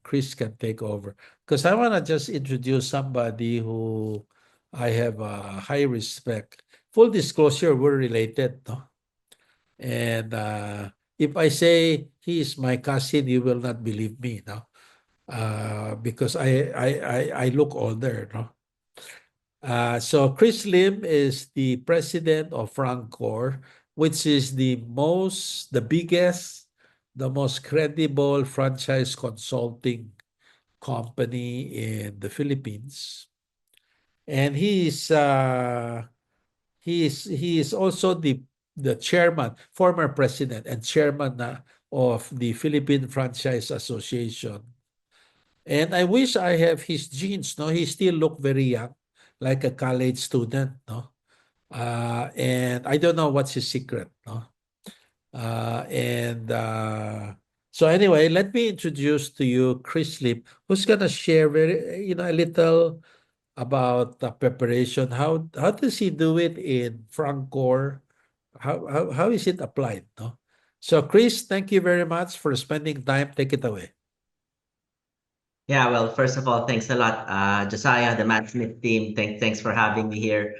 Chris can take over. Because I want to just introduce somebody who I have high respect. Full disclosure, we're related, no? And if I say he is my cousin, you will not believe me, no? Because I look older, no? So Chris Lim is the president of Francorp, which is the biggest, the most credible franchise consulting company in the Philippines. And he is also the chairman, former president and chairman of the Philippine Franchise Association. And I wish I have his genes, no? He still look very young, like a college student, no? And I don't know what's his secret, no? And so anyway, let me introduce to you Chris Lip, who's gonna share a little about the preparation. How does he do it in Francorp? How is it applied, no? So Chris, thank you very much for spending time. Take it away. Yeah, well, first of all, thanks a lot, Josiah, the Matt team. Thanks for having me here.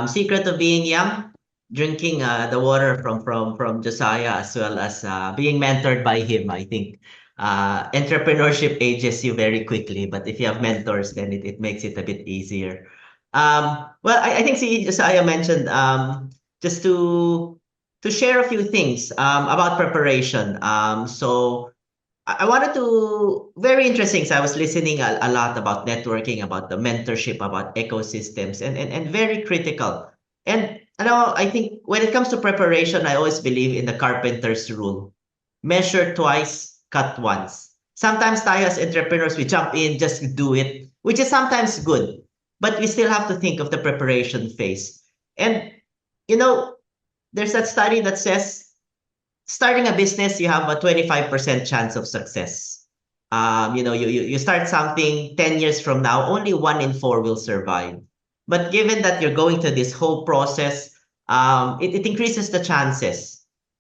Secret of being young, drinking the water from Josiah, as well as being mentored by him. I think entrepreneurship ages you very quickly, but if you have mentors, then it makes it a bit easier. Well, I think see Josiah mentioned just to to share a few things about preparation. So I wanted to, very interesting. So I was listening a lot about networking, about the mentorship, about ecosystems, and very critical. And I think when it comes to preparation, I always believe in the carpenter's rule: measure twice, cut once. Sometimes tayo as entrepreneurs, we jump in, just do it, which is sometimes good, but we still have to think of the preparation phase. And you know, there's that study that says starting a business, you have a 25% chance of success. You start something 10 years from now, only 1 in 4 will survive. But given that you're going through this whole process, it increases the chances.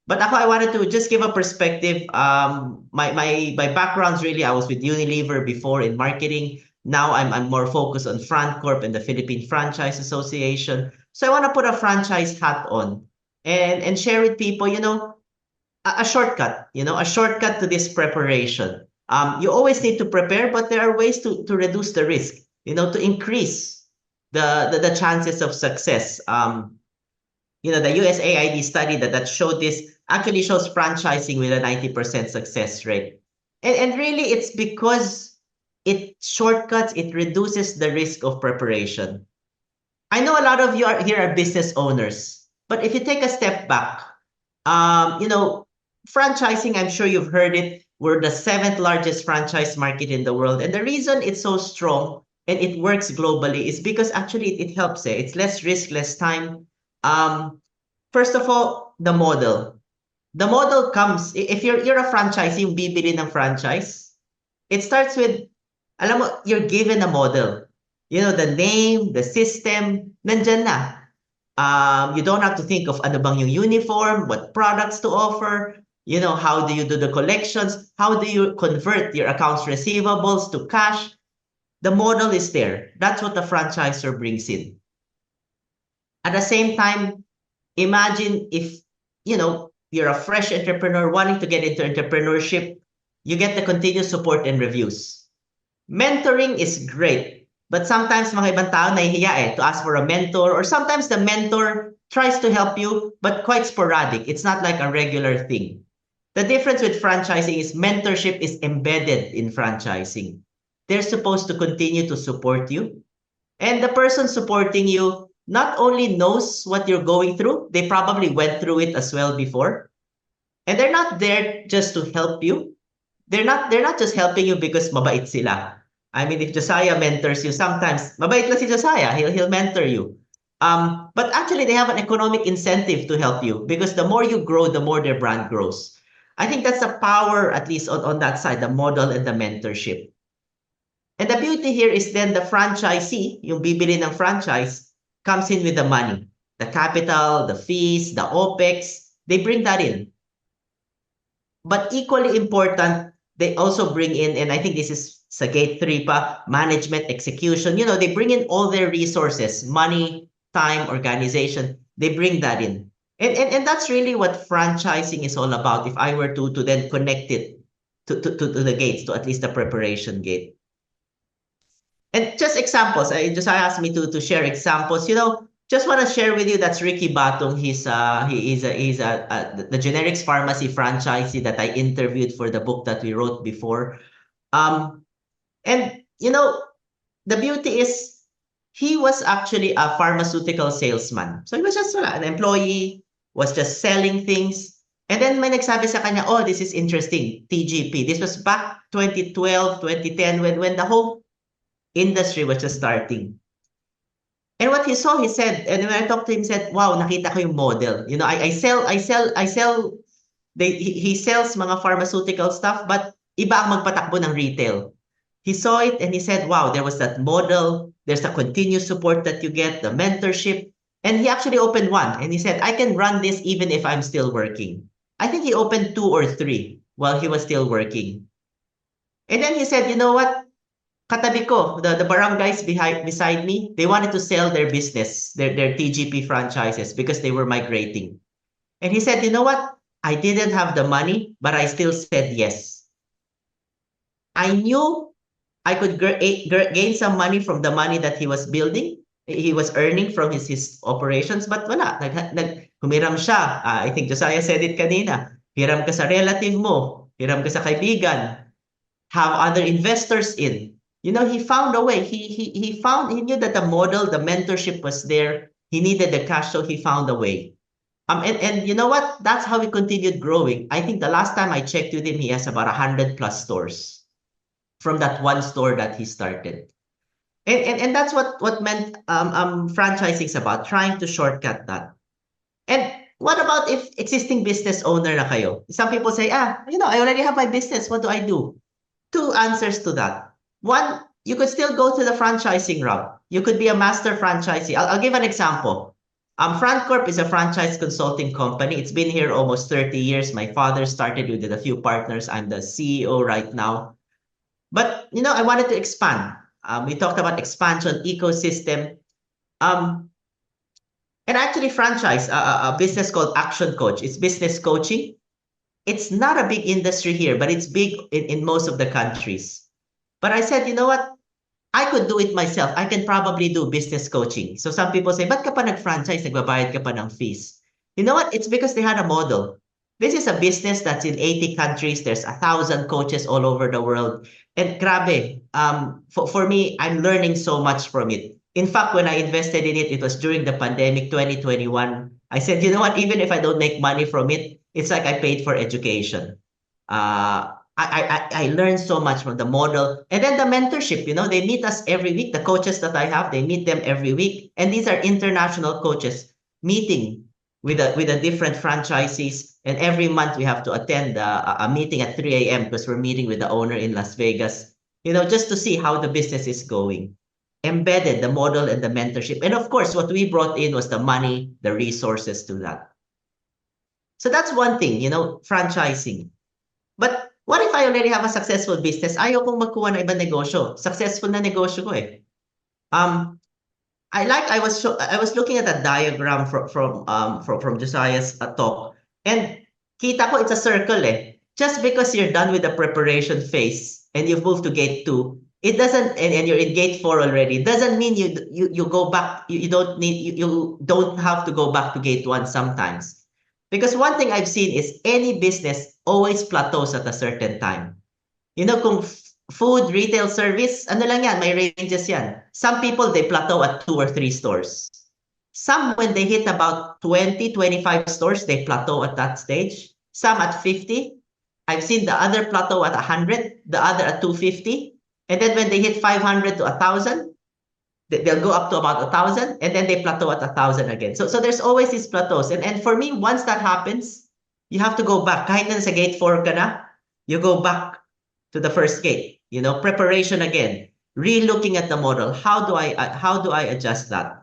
But ako, I wanted to just give a perspective. My background's really, I was with Unilever before in marketing. Now I'm more focused on Francorp and the Philippine Franchise Association. So I want to put a franchise hat on and share with people, a shortcut, a shortcut to this preparation. You always need to prepare, but there are ways to reduce the risk, to increase the chances of success. The USAID study that showed this actually shows franchising with a 90% success rate. And really, it's because it shortcuts, it reduces the risk of preparation. I know a lot of you here are business owners, but if you take a step back, franchising, I'm sure you've heard it. We're the seventh largest franchise market in the world. And the reason it's so strong and it works globally is because actually it helps. It's less risk, less time. First of all, the model. The model comes, if you're a franchisee, yung bibili ng franchise, it starts with, alam mo, you're given a model. The name, the system, nandyan na. You don't have to think of ano bang yung uniform, what products to offer, how do you do the collections, how do you convert your accounts receivables to cash. The model is there. That's what the franchisor brings in. At the same time, imagine if, you're a fresh entrepreneur wanting to get into entrepreneurship, you get the continuous support and reviews. Mentoring is great, but sometimes mga ibang tao nahihiya to ask for a mentor, or sometimes the mentor tries to help you, but quite sporadic. It's not like a regular thing. The difference with franchising is mentorship is embedded in franchising. They're supposed to continue to support you. And the person supporting you not only knows what you're going through, they probably went through it as well before. And they're not there just to help you. They're not just helping you because mabait sila. I mean, if Josiah mentors you, sometimes mabait lang si Josiah, he'll mentor you. But actually, they have an economic incentive to help you because the more you grow, the more their brand grows. I think that's the power, at least on that side, the model and the mentorship. And the beauty here is then the franchisee, yung bibili ng franchise, comes in with the money, the capital, the fees, the OPEX. They bring that in. But equally important, they also bring in, and I think this is sa gate 3 pa, management, execution. They bring in all their resources, money, time, organization. They bring that in. And that's really what franchising is all about, if I were to then connect it to the gates, to at least the preparation gate. And just examples, just asked me to share examples. Just want to share with you, that's Ricky Batong. He's the generics pharmacy franchisee that I interviewed for the book that we wrote before. And the beauty is he was actually a pharmaceutical salesman. So he was just an employee, was just selling things. And then may nagsabi sa kanya, oh, this is interesting, TGP. This was back 2012, 2010, when the whole industry was just starting. And what he saw, he said, and when I talked to him, he said, wow, nakita ko yung model. I sell, he sells mga pharmaceutical stuff, but iba ang magpatakbo ng retail. He saw it and he said, wow, there was that model. There's the continuous support that you get, the mentorship. And he actually opened one. And he said, I can run this even if I'm still working. I think he opened 2 or 3 while he was still working. And then he said, you know what? Katabi ko, the barangays beside me, they wanted to sell their business, their TGP franchises, because they were migrating. And he said, you know what? I didn't have the money, but I still said yes. I knew I could gain some money from the money that he was building, he was earning from his operations, but wala. Humiram siya. I think Josiah said it kanina. Hiram ka sa relative mo. Hiram ka sa kaibigan. Have other investors in. He found a way. He knew that the model, the mentorship was there. He needed the cash, so he found a way. And you know what? That's how he continued growing. I think the last time I checked with him, he has about 100 plus stores from that one store that he started. And that's what meant franchising is about, trying to shortcut that. And what about if existing business owner na kayo? Some people say, I already have my business. What do I do? Two answers to that. One, you could still go to the franchising route. You could be a master franchisee. I'll give an example. Francorp is a franchise consulting company. It's been here almost 30 years. My father started with a few partners. I'm the CEO right now. But, I wanted to expand. We talked about expansion, ecosystem. And actually franchise a business called Action Coach. It's business coaching. It's not a big industry here, but it's big in most of the countries. But I said, you know what? I could do it myself. I can probably do business coaching. So some people say, ba't ka pa nag-franchise? Nagbabayad ka pa ng fees. You know what? It's because they had a model. This is a business that's in 80 countries. There's 1,000 coaches all over the world. And grabe, for me, I'm learning so much from it. In fact, when I invested in it, it was during the pandemic 2021. I said, you know what? Even if I don't make money from it, it's like I paid for education. I learned so much from the model. And then the mentorship, they meet us every week. The coaches that I have, they meet them every week. And these are international coaches meeting with a different franchisees. And every month we have to attend a meeting at 3 a.m. because we're meeting with the owner in Las Vegas, just to see how the business is going. Embedded the model and the mentorship. And of course, what we brought in was the money, the resources to that. So that's one thing, franchising. But what if I already have a successful business? Ayaw kong magkuha ng ibang negosyo. Successful na negosyo ko eh. I was looking at a diagram from Josiah's talk, and kita ko it's a circle eh. Just because you're done with the preparation phase and you've moved to gate 2, it doesn't, and you're in gate 4 already, doesn't mean you go back. You don't have to go back to gate 1 sometimes. Because one thing I've seen is any business always plateaus at a certain time. Kung food, retail service, ano lang yan, may ranges yan. Some people, they plateau at 2 or 3 stores. Some, when they hit about 20, 25 stores, they plateau at that stage. Some at 50. I've seen the other plateau at 100, the other at 250. And then when they hit 500 to 1,000, they'll go up to about 1,000, and then they plateau at 1,000 again. So there's always these plateaus. And for me, once that happens, you have to go back. Kahit na sa gate 4 ka na, you go back to the first gate. Preparation again. Re-looking at the model. How do I adjust that?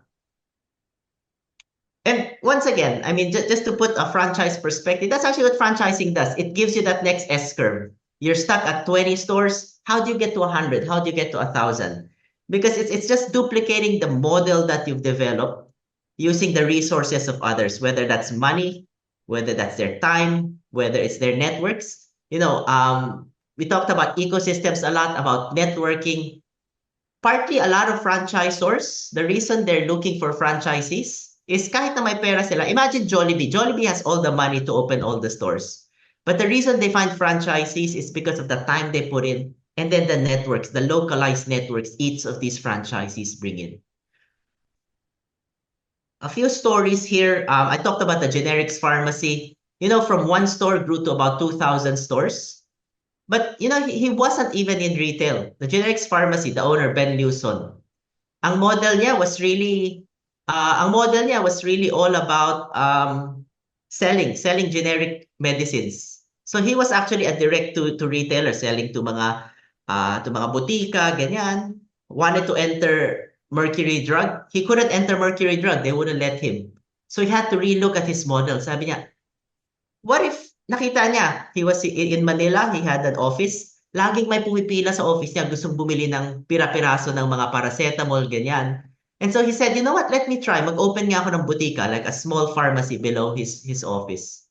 And once again, I mean, just to put a franchise perspective, that's actually what franchising does. It gives you that next S-curve. You're stuck at 20 stores. How do you get to 100? How do you get to 1,000? Because it's just duplicating the model that you've developed using the resources of others, whether that's money, whether that's their time, whether it's their networks. We talked about ecosystems a lot, about networking. Partly, a lot of franchisors, the reason they're looking for franchisees is kahit na may pera sila. Imagine Jollibee. Jollibee has all the money to open all the stores. But the reason they find franchisees is because of the time they put in, and then the networks, the localized networks each of these franchisees bring in. A few stories here. I talked about the generics pharmacy. From one store grew to about 2,000 stores. But, he wasn't even in retail. The generics pharmacy, the owner, Ben Lewson, ang model niya was really all about selling generic medicines. So he was actually a direct to retailer, selling to mga butika, ganyan. Wanted to enter Mercury Drug. He couldn't enter Mercury Drug. They wouldn't let him. So he had to relook at his model. Sabi niya, what if nakita niya, he was in Manila, he had an office. Laging may pumipila sa office niya, gustong bumili ng pira-piraso ng mga paracetamol, ganyan. And so he said, you know what, let me try. Mag-open nga ako ng butika, like a small pharmacy below his office.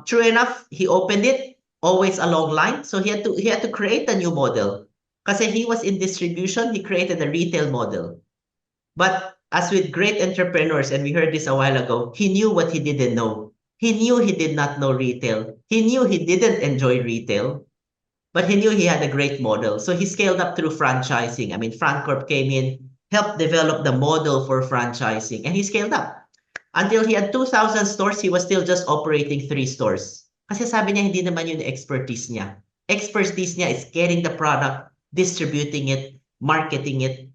True enough, he opened it, always a long line. So he had to create a new model. Kasi he was in distribution, he created a retail model. But as with great entrepreneurs, and we heard this a while ago, he knew what he didn't know. He knew he did not know retail. He knew he didn't enjoy retail, but he knew he had a great model. So he scaled up through franchising. I mean, Francorp came in, helped develop the model for franchising, and he scaled up. Until he had 2,000 stores, he was still just operating 3 stores. Kasi sabi niya, hindi naman yun expertise niya. Expertise niya is getting the product, distributing it, marketing it.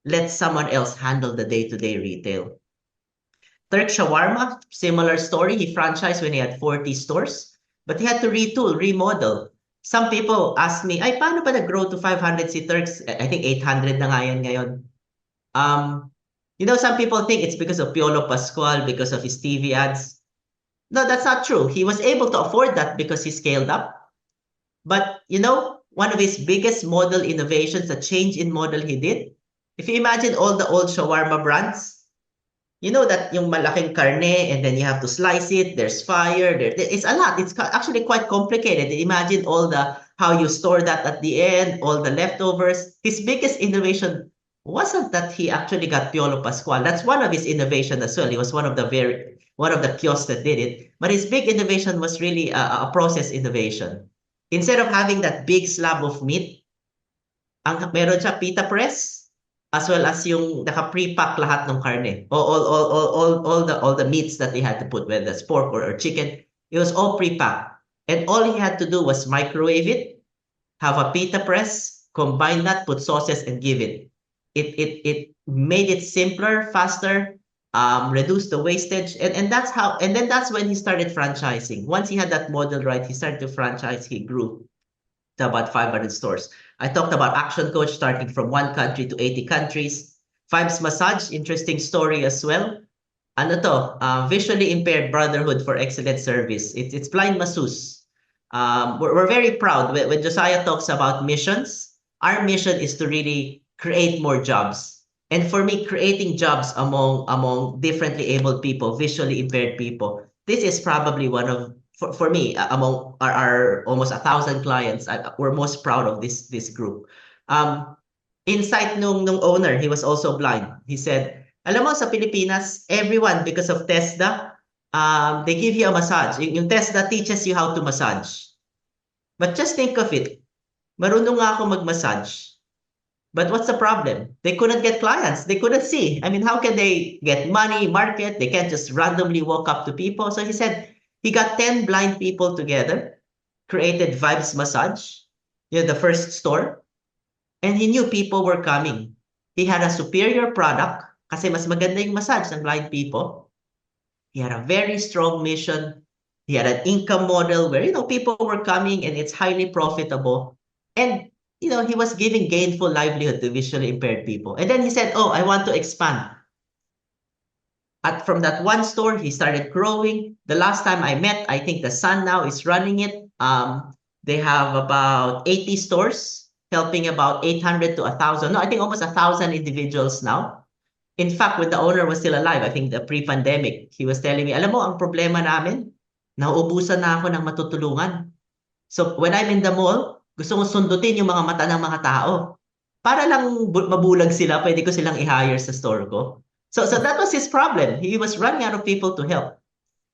Let someone else handle the day-to-day retail. Turk Shawarma, similar story. He franchised when he had 40 stores, but he had to retool, remodel. Some people ask me, ay, paano pa nag-grow to 500 si Turks? I think 800 na nga yan ngayon. Some people think it's because of Piolo Pascual, because of his TV ads. No, that's not true. He was able to afford that because he scaled up. But, one of his biggest model innovations, the change in model he did, if you imagine all the old shawarma brands, you know that yung malaking carne and then you have to slice it, there's fire, it's a lot. It's actually quite complicated. Imagine how you store that at the end, all the leftovers. His biggest innovation wasn't that he actually got Piolo Pascual. That's one of his innovation as well. He was one of the kiosks that did it. But his big innovation was really a process innovation. Instead of having that big slab of meat, meron siya pita press, as well as yung naka-pre-pack lahat ng karne. All the meats that they had to put, whether it's pork or chicken, it was all pre-packed. And all he had to do was microwave it, have a pita press, combine that, put sauces, and give it. It made it simpler, faster, reduced the wastage, and that's when he started franchising. Once he had that model right, he started to franchise. He grew to about 500 stores. I talked about Action Coach starting from 1 country to 80 countries. Vibes Massage, interesting story as well. Ano to? Visually Impaired Brotherhood for Excellent Service. It's blind masseuse. We're very proud when Josiah talks about missions. Our mission is to really create more jobs. And for me, creating jobs among differently abled people, visually impaired people, this is probably one of, for me, among our almost 1,000 clients, we're most proud of this group. Insight nung owner, he was also blind. He said, alam mo, sa Pilipinas, everyone, because of TESDA, they give you a massage. Yung TESDA teaches you how to massage. But just think of it. Marunong nga ako mag-massage. But what's the problem? They couldn't get clients. They couldn't see. I mean, how can they get money, market? They can't just randomly walk up to people. So he said, he got 10 blind people together, created Vibes Massage, the first store, and he knew people were coming. He had a superior product kasi mas maganda yung massage ng blind people. He had a very strong mission. He had an income model where, people were coming and it's highly profitable. And, he was giving gainful livelihood to visually impaired people. And then he said, I want to expand. From that one store, he started growing. The last time I met, I think the son now is running it. They have about 80 stores, helping about 800 to 1,000. No, I think almost 1,000 individuals now. In fact, when the owner was still alive, I think the pre-pandemic, he was telling me, alam mo, ang problema namin, nauubusan na ako ng matutulungan. So when I'm in the mall, gusto kong sundutin yung mga mata ng mga tao. Para lang mabulag sila, pwede ko silang i-hire sa store ko. So that was his problem. He was running out of people to help.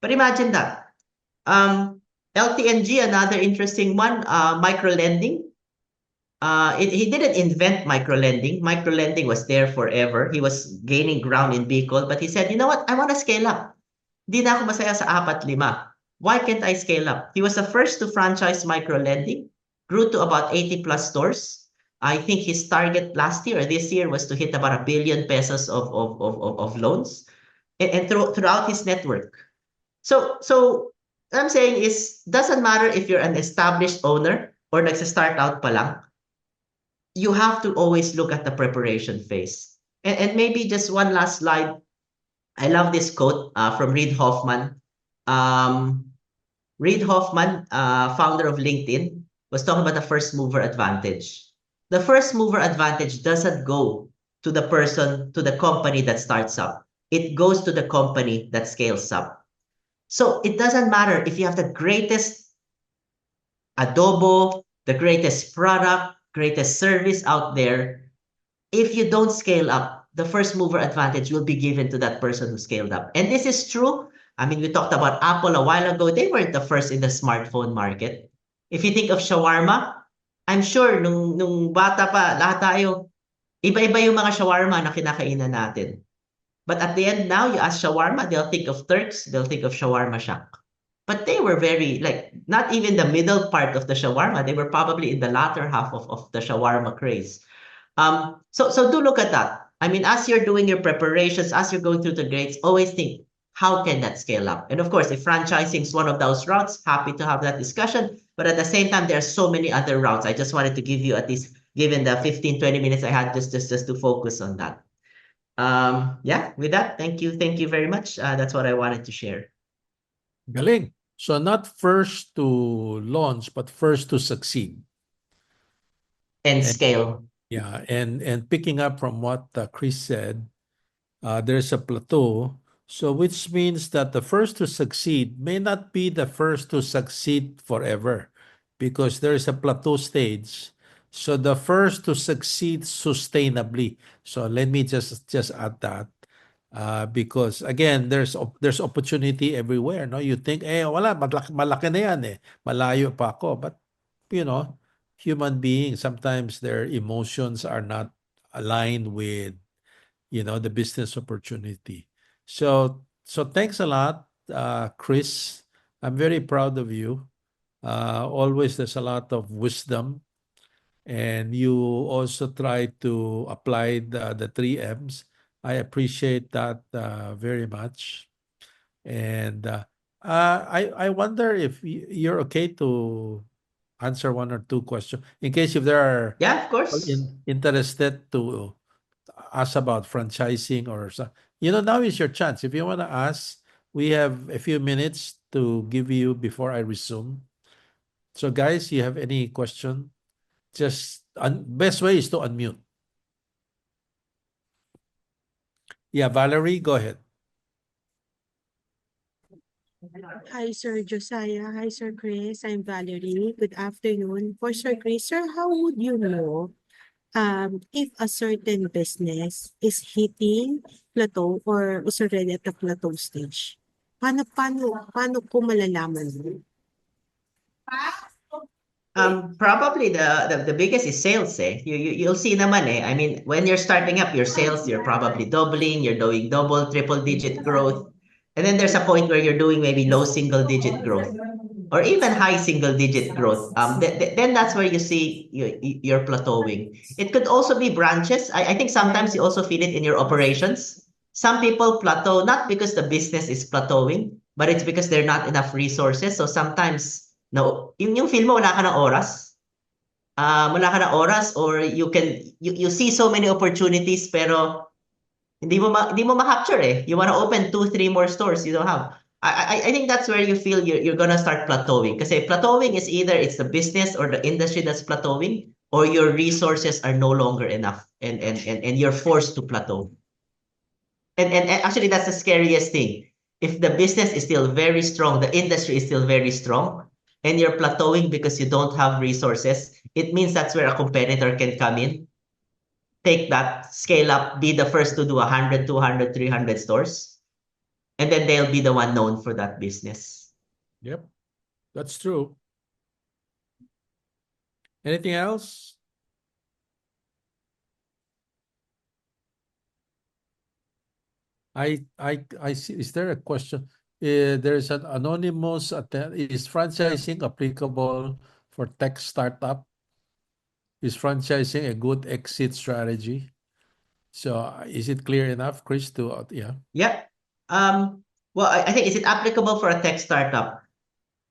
But imagine that. LTNG, another interesting one, micro-lending. He didn't invent micro-lending. Micro-lending was there forever. He was gaining ground in Bicol, but he said, you know what? I want to scale up. Di na ako masaya sa 4-5. Why can't I scale up? He was the first to franchise micro-lending, grew to about 80 plus stores. I think his target last year or this year was to hit about 1 billion pesos of loans and throughout his network. So what I'm saying is, doesn't matter if you're an established owner or nagsa-start out pa lang, you have to always look at the preparation phase. And maybe just one last slide. I love this quote from Reid Hoffman. Reid Hoffman, founder of LinkedIn, was talking about the first mover advantage. The first mover advantage doesn't go to the person, to the company that starts up. It goes to the company that scales up. So it doesn't matter if you have the greatest adobo, the greatest product, greatest service out there. If you don't scale up, the first mover advantage will be given to that person who scaled up. And this is true. I mean, we talked about Apple a while ago. They weren't the first in the smartphone market. If you think of shawarma, I'm sure nung bata pa, lahat tayo, iba-iba yung mga shawarma na kinakainan natin. But at the end now, you ask shawarma, they'll think of Turks, they'll think of shawarma shack. But they were very, like, not even the middle part of the shawarma. They were probably in the latter half of the shawarma craze. So do look at that. I mean, as you're doing your preparations, as you're going through the grades, always think, how can that scale up? And of course, if franchising is one of those routes, happy to have that discussion. But at the same time, there are so many other routes. I just wanted to give you, at least given the 15, 20 minutes I had, just to focus on that. Yeah, with that, thank you very much. That's what I wanted to share. Galing. So not first to launch, but first to succeed. And And scale. yeah, and picking up from what Chris said, there's a plateau. So which means that the first to succeed may not be the first to succeed forever, because there is a plateau stage. So the first to succeed sustainably. So let me just add that. Because again, there's opportunity everywhere. No, you think, wala, malaki na yan eh, malayo pa ako. But you know, human beings, sometimes their emotions are not aligned with the business opportunity. So thanks a lot, Chris. I'm very proud of you. Always there's a lot of wisdom, and you also try to apply the three M's. I appreciate that very much. And I wonder if you're okay to answer one or two questions in case if there are Yeah, of people course. interested to ask about franchising or so. Now is your chance. If you want to ask, we have a few minutes to give you before I resume. So guys, you have any question? Just best way is to unmute. Yeah, Valerie, go ahead. Hi, Sir Josiah. Hi, Sir Chris. I'm Valerie. Good afternoon. For Sir Chris, sir, how would you know if a certain business is hitting plateau or is already at the plateau stage? Paano ko malalaman mo? Probably the biggest is sales, eh. You'll see naman, eh. I mean, when you're starting up your sales, you're probably doubling, you're doing double, triple digit growth. And then there's a point where you're doing maybe low single digit growth or even high single digit growth. Then that's where you see you're plateauing. It could also be branches. I think sometimes you also feel it in your operations. Some people plateau not because the business is plateauing, but it's because there are not enough resources. So sometimes no, yung feel mo wala ka ng oras. Wala ka ng oras, or you see so many opportunities pero hindi mo ma-capture eh. You want to open 2, 3 more stores, you don't have. I think that's where you feel you're gonna start plateauing. Kasi plateauing is either it's the business or the industry that's plateauing, or your resources are no longer enough and you're forced to plateau. And actually that's the scariest thing. If the business is still very strong, the industry is still very strong, and you're plateauing because you don't have resources, it means that's where a competitor can come in, take that, scale up, be the first to do 100, 200, 300 stores, and then they'll be the one known for that business. Yep, that's true. Anything else? I see. Is there a question? There's an anonymous is franchising applicable for tech startup? Is franchising a good exit strategy? So is it clear enough, Chris, to yeah? Yeah. Well, I think, is it applicable for a tech startup?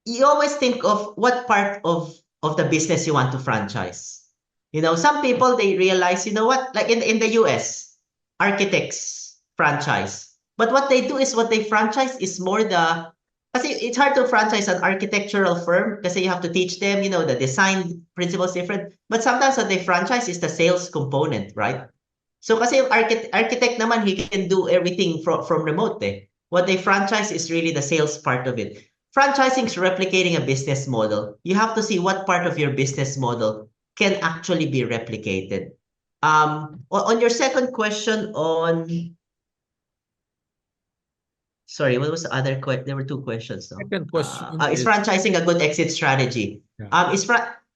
You always think of what part of the business you want to franchise. Some people, they realize, you know what, like in the US, architects franchise. But what they do is what they franchise is more kasi it's hard to franchise an architectural firm kasi you have to teach them, the design principles different. But sometimes what they franchise is the sales component, right? So kasi yung architect naman, he can do everything from remote eh. What they franchise is really the sales part of it. Franchising is replicating a business model. You have to see what part of your business model can actually be replicated. On your second question on, sorry, what was the other question? There were two questions, no? Second question Is is, franchising a good exit strategy? yeah.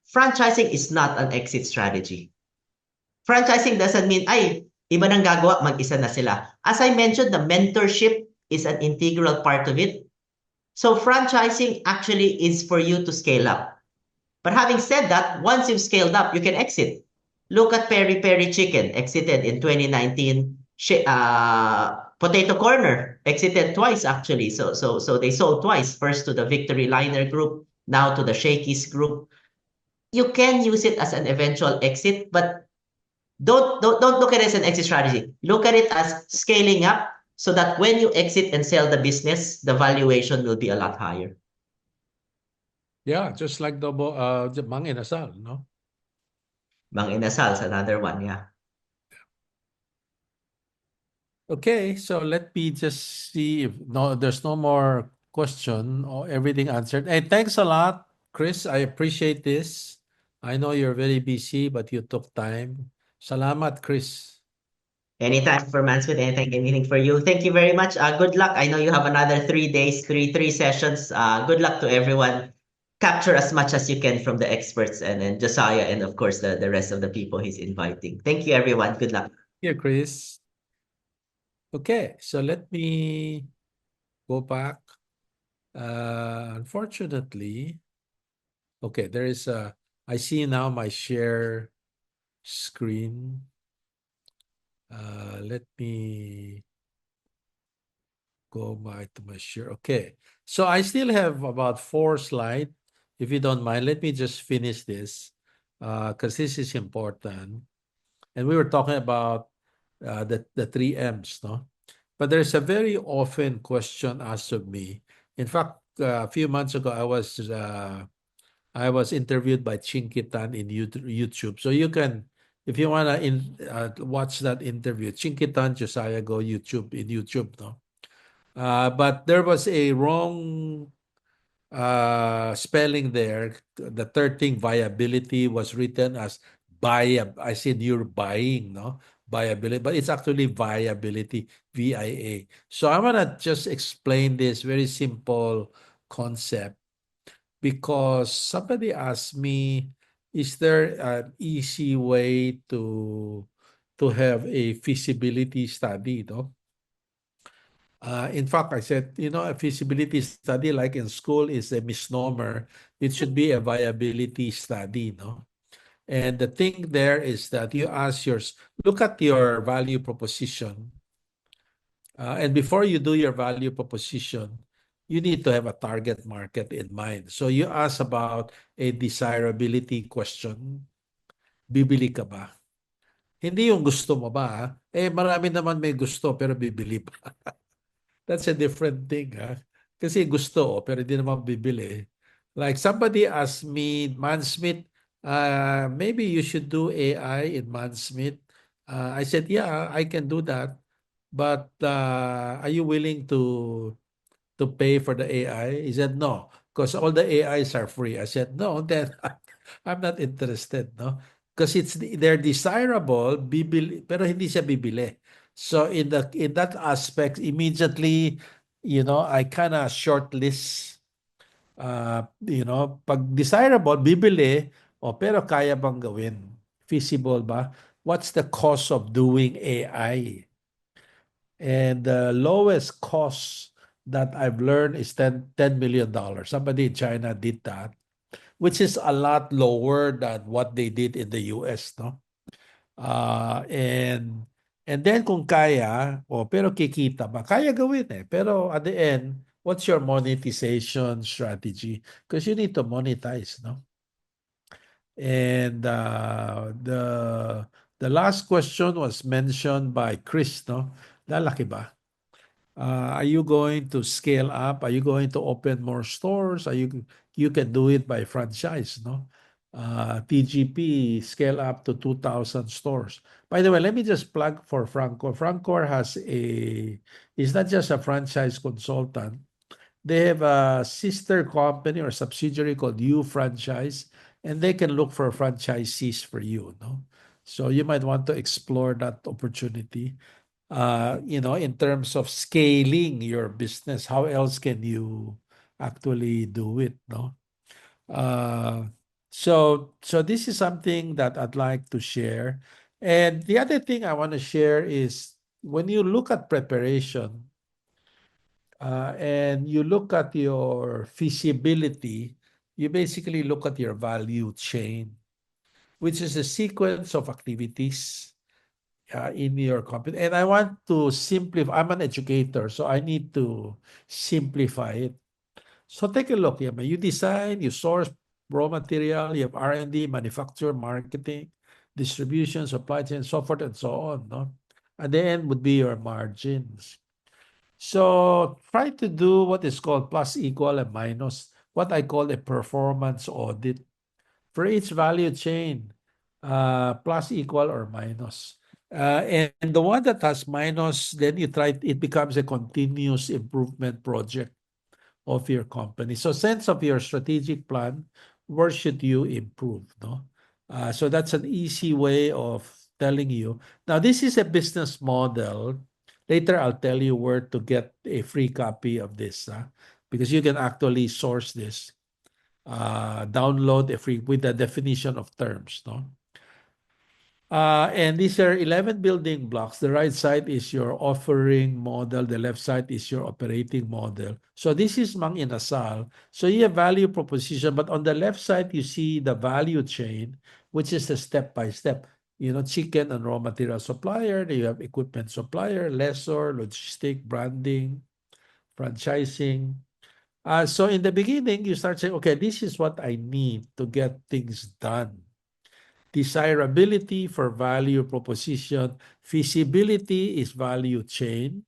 Franchising is not an exit strategy. Franchising doesn't mean, ay, iba nang gagawa, mag-isa na sila. As I mentioned, the mentorship is an integral part of it. So franchising actually is for you to scale up. But having said that, once you've scaled up, you can exit. Look at Peri Peri Chicken, exited in 2019. Potato Corner exited twice actually. So they sold twice. First to the Victory Liner Group, now to the Shakey's Group. You can use it as an eventual exit, but don't look at it as an exit strategy. Look at it as scaling up so that when you exit and sell the business, the valuation will be a lot higher. Yeah, just like the Mang Inasal, no? Mang Inasal's another one, yeah. Okay, so let me just see if there's no more question or everything answered. Hey, thanks a lot, Chris. I appreciate this. I know you're very busy, but you took time. Salamat, Chris. Anytime for Mansfield, anything for you. Thank you very much. Good luck. I know you have another 3 days, three sessions. Good luck to everyone. Capture as much as you can from the experts and Josiah and of course the rest of the people he's inviting. Thank you, everyone. Good luck. Here, Chris. Okay, so let me go back. Unfortunately, okay, I see now my share screen. Let me go back to my share. Okay, so I still have about 4 slides. If you don't mind, let me just finish this because this is important. And we were talking about the 3 M's, no? But there's a very often question asked of me. In fact, a few months ago, I was interviewed by Chinkitan in YouTube. So you can, if you wanna watch that interview, Chinkitan Josiah Go YouTube in YouTube, no. But there was a wrong spelling there. The third thing, viability, was written as I said you're buying, no? Viability, but it's actually viability, VIA. So I'm gonna just explain this very simple concept because somebody asked me, is there an easy way to have a feasibility study, no? In fact, I said, a feasibility study, like in school, is a misnomer. It should be a viability study, no? And the thing there is that look at your value proposition. And before you do your value proposition, you need to have a target market in mind. So you ask about a desirability question. Bibili ka ba? Hindi yung gusto mo ba? Marami naman may gusto pero bibili pa. That's a different thing, ha? Kasi gusto, pero hindi naman bibili. Like somebody asked me, Mansmith, maybe you should do AI in Mansmith. I said, yeah, I can do that. But are you willing to pay for the AI? He said, no, because all the AIs are free. I said, no, then I'm not interested, no? Because they're desirable, pero hindi siya bibili. So in that aspect, immediately, I kind of shortlist, pag desirable, bibili, pero kaya bang gawin? Feasible ba? What's the cost of doing AI? And the lowest cost that I've learned is $10 million. Somebody in China did that, which is a lot lower than what they did in the US, no? And then kung kaya, pero kikita ba? Kaya gawin eh. Pero at the end, what's your monetization strategy? Because you need to monetize, no? And the last question was mentioned by Chris, no? Lalaki ba? Are you going to scale up? Are you going to open more stores? You can do it by franchise, no? TGP scale up to 2,000 stores. By the way, let me just plug for Francorp. Francorp is not just a franchise consultant. They have a sister company or subsidiary called U Franchise, and they can look for franchisees for you, no? So you might want to explore that opportunity. In terms of scaling your business, how else can you actually do it, no? Uh, so this is something that I'd like to share. And the other thing I want to share is when you look at preparation, and you look at your feasibility, you basically look at your value chain, which is a sequence of activities in your company. And I want to simplify. I'm an educator, so I need to simplify it. So take a look. Yeah, you design, you source raw material, you have R&D, manufacture, marketing, distribution, supply chain, so forth and so on. No? At the end would be your margins. So try to do what is called plus, equal, and minus, what I call a performance audit for each value chain, plus, equal, or minus. And the one that has minus, then it becomes a continuous improvement project of your company. So sense of your strategic plan, where should you improve, no? So that's an easy way of telling you. Now, this is a business model. Later, I'll tell you where to get a free copy of this, because you can actually source this, download a free with the definition of terms, no? And these are 11 building blocks. The right side is your offering model. The left side is your operating model. So this is Mang Inasal. So you have value proposition, but on the left side, you see the value chain, which is the step-by-step. Chicken and raw material supplier. Then you have equipment supplier, lessor, logistic, branding, franchising. So in the beginning, you start saying, okay, this is what I need to get things done. Desirability for value proposition, feasibility is value chain,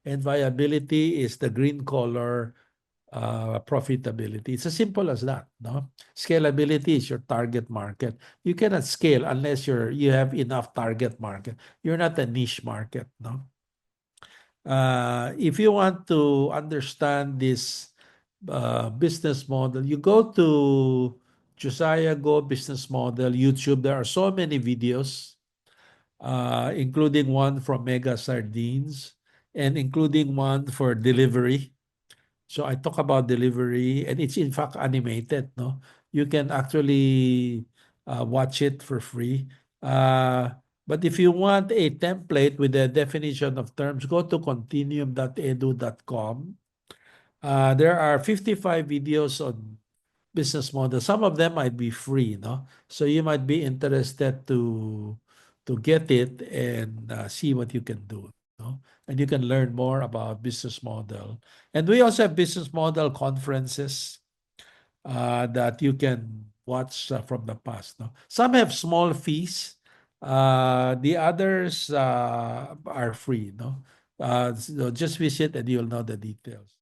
and viability is the green color, profitability. It's as simple as that, no? Scalability is your target market. You cannot scale unless you have enough target market. You're not a niche market, no? If you want to understand this business model, you go to Josiah Go business model, YouTube. There are so many videos, including one from Mega Sardines and including one for delivery. So I talk about delivery, and it's in fact animated. No, you can actually watch it for free. Uh, but if you want a template with a definition of terms, go to continuum.edu.com. There are 55 videos on business model. Some of them might be free, no? So you might be interested to get it and see what you can do, no? And you can learn more about business model. And we also have business model conferences that you can watch from the past, no? Some have small fees. The others are free, no? So just visit and you'll know the details.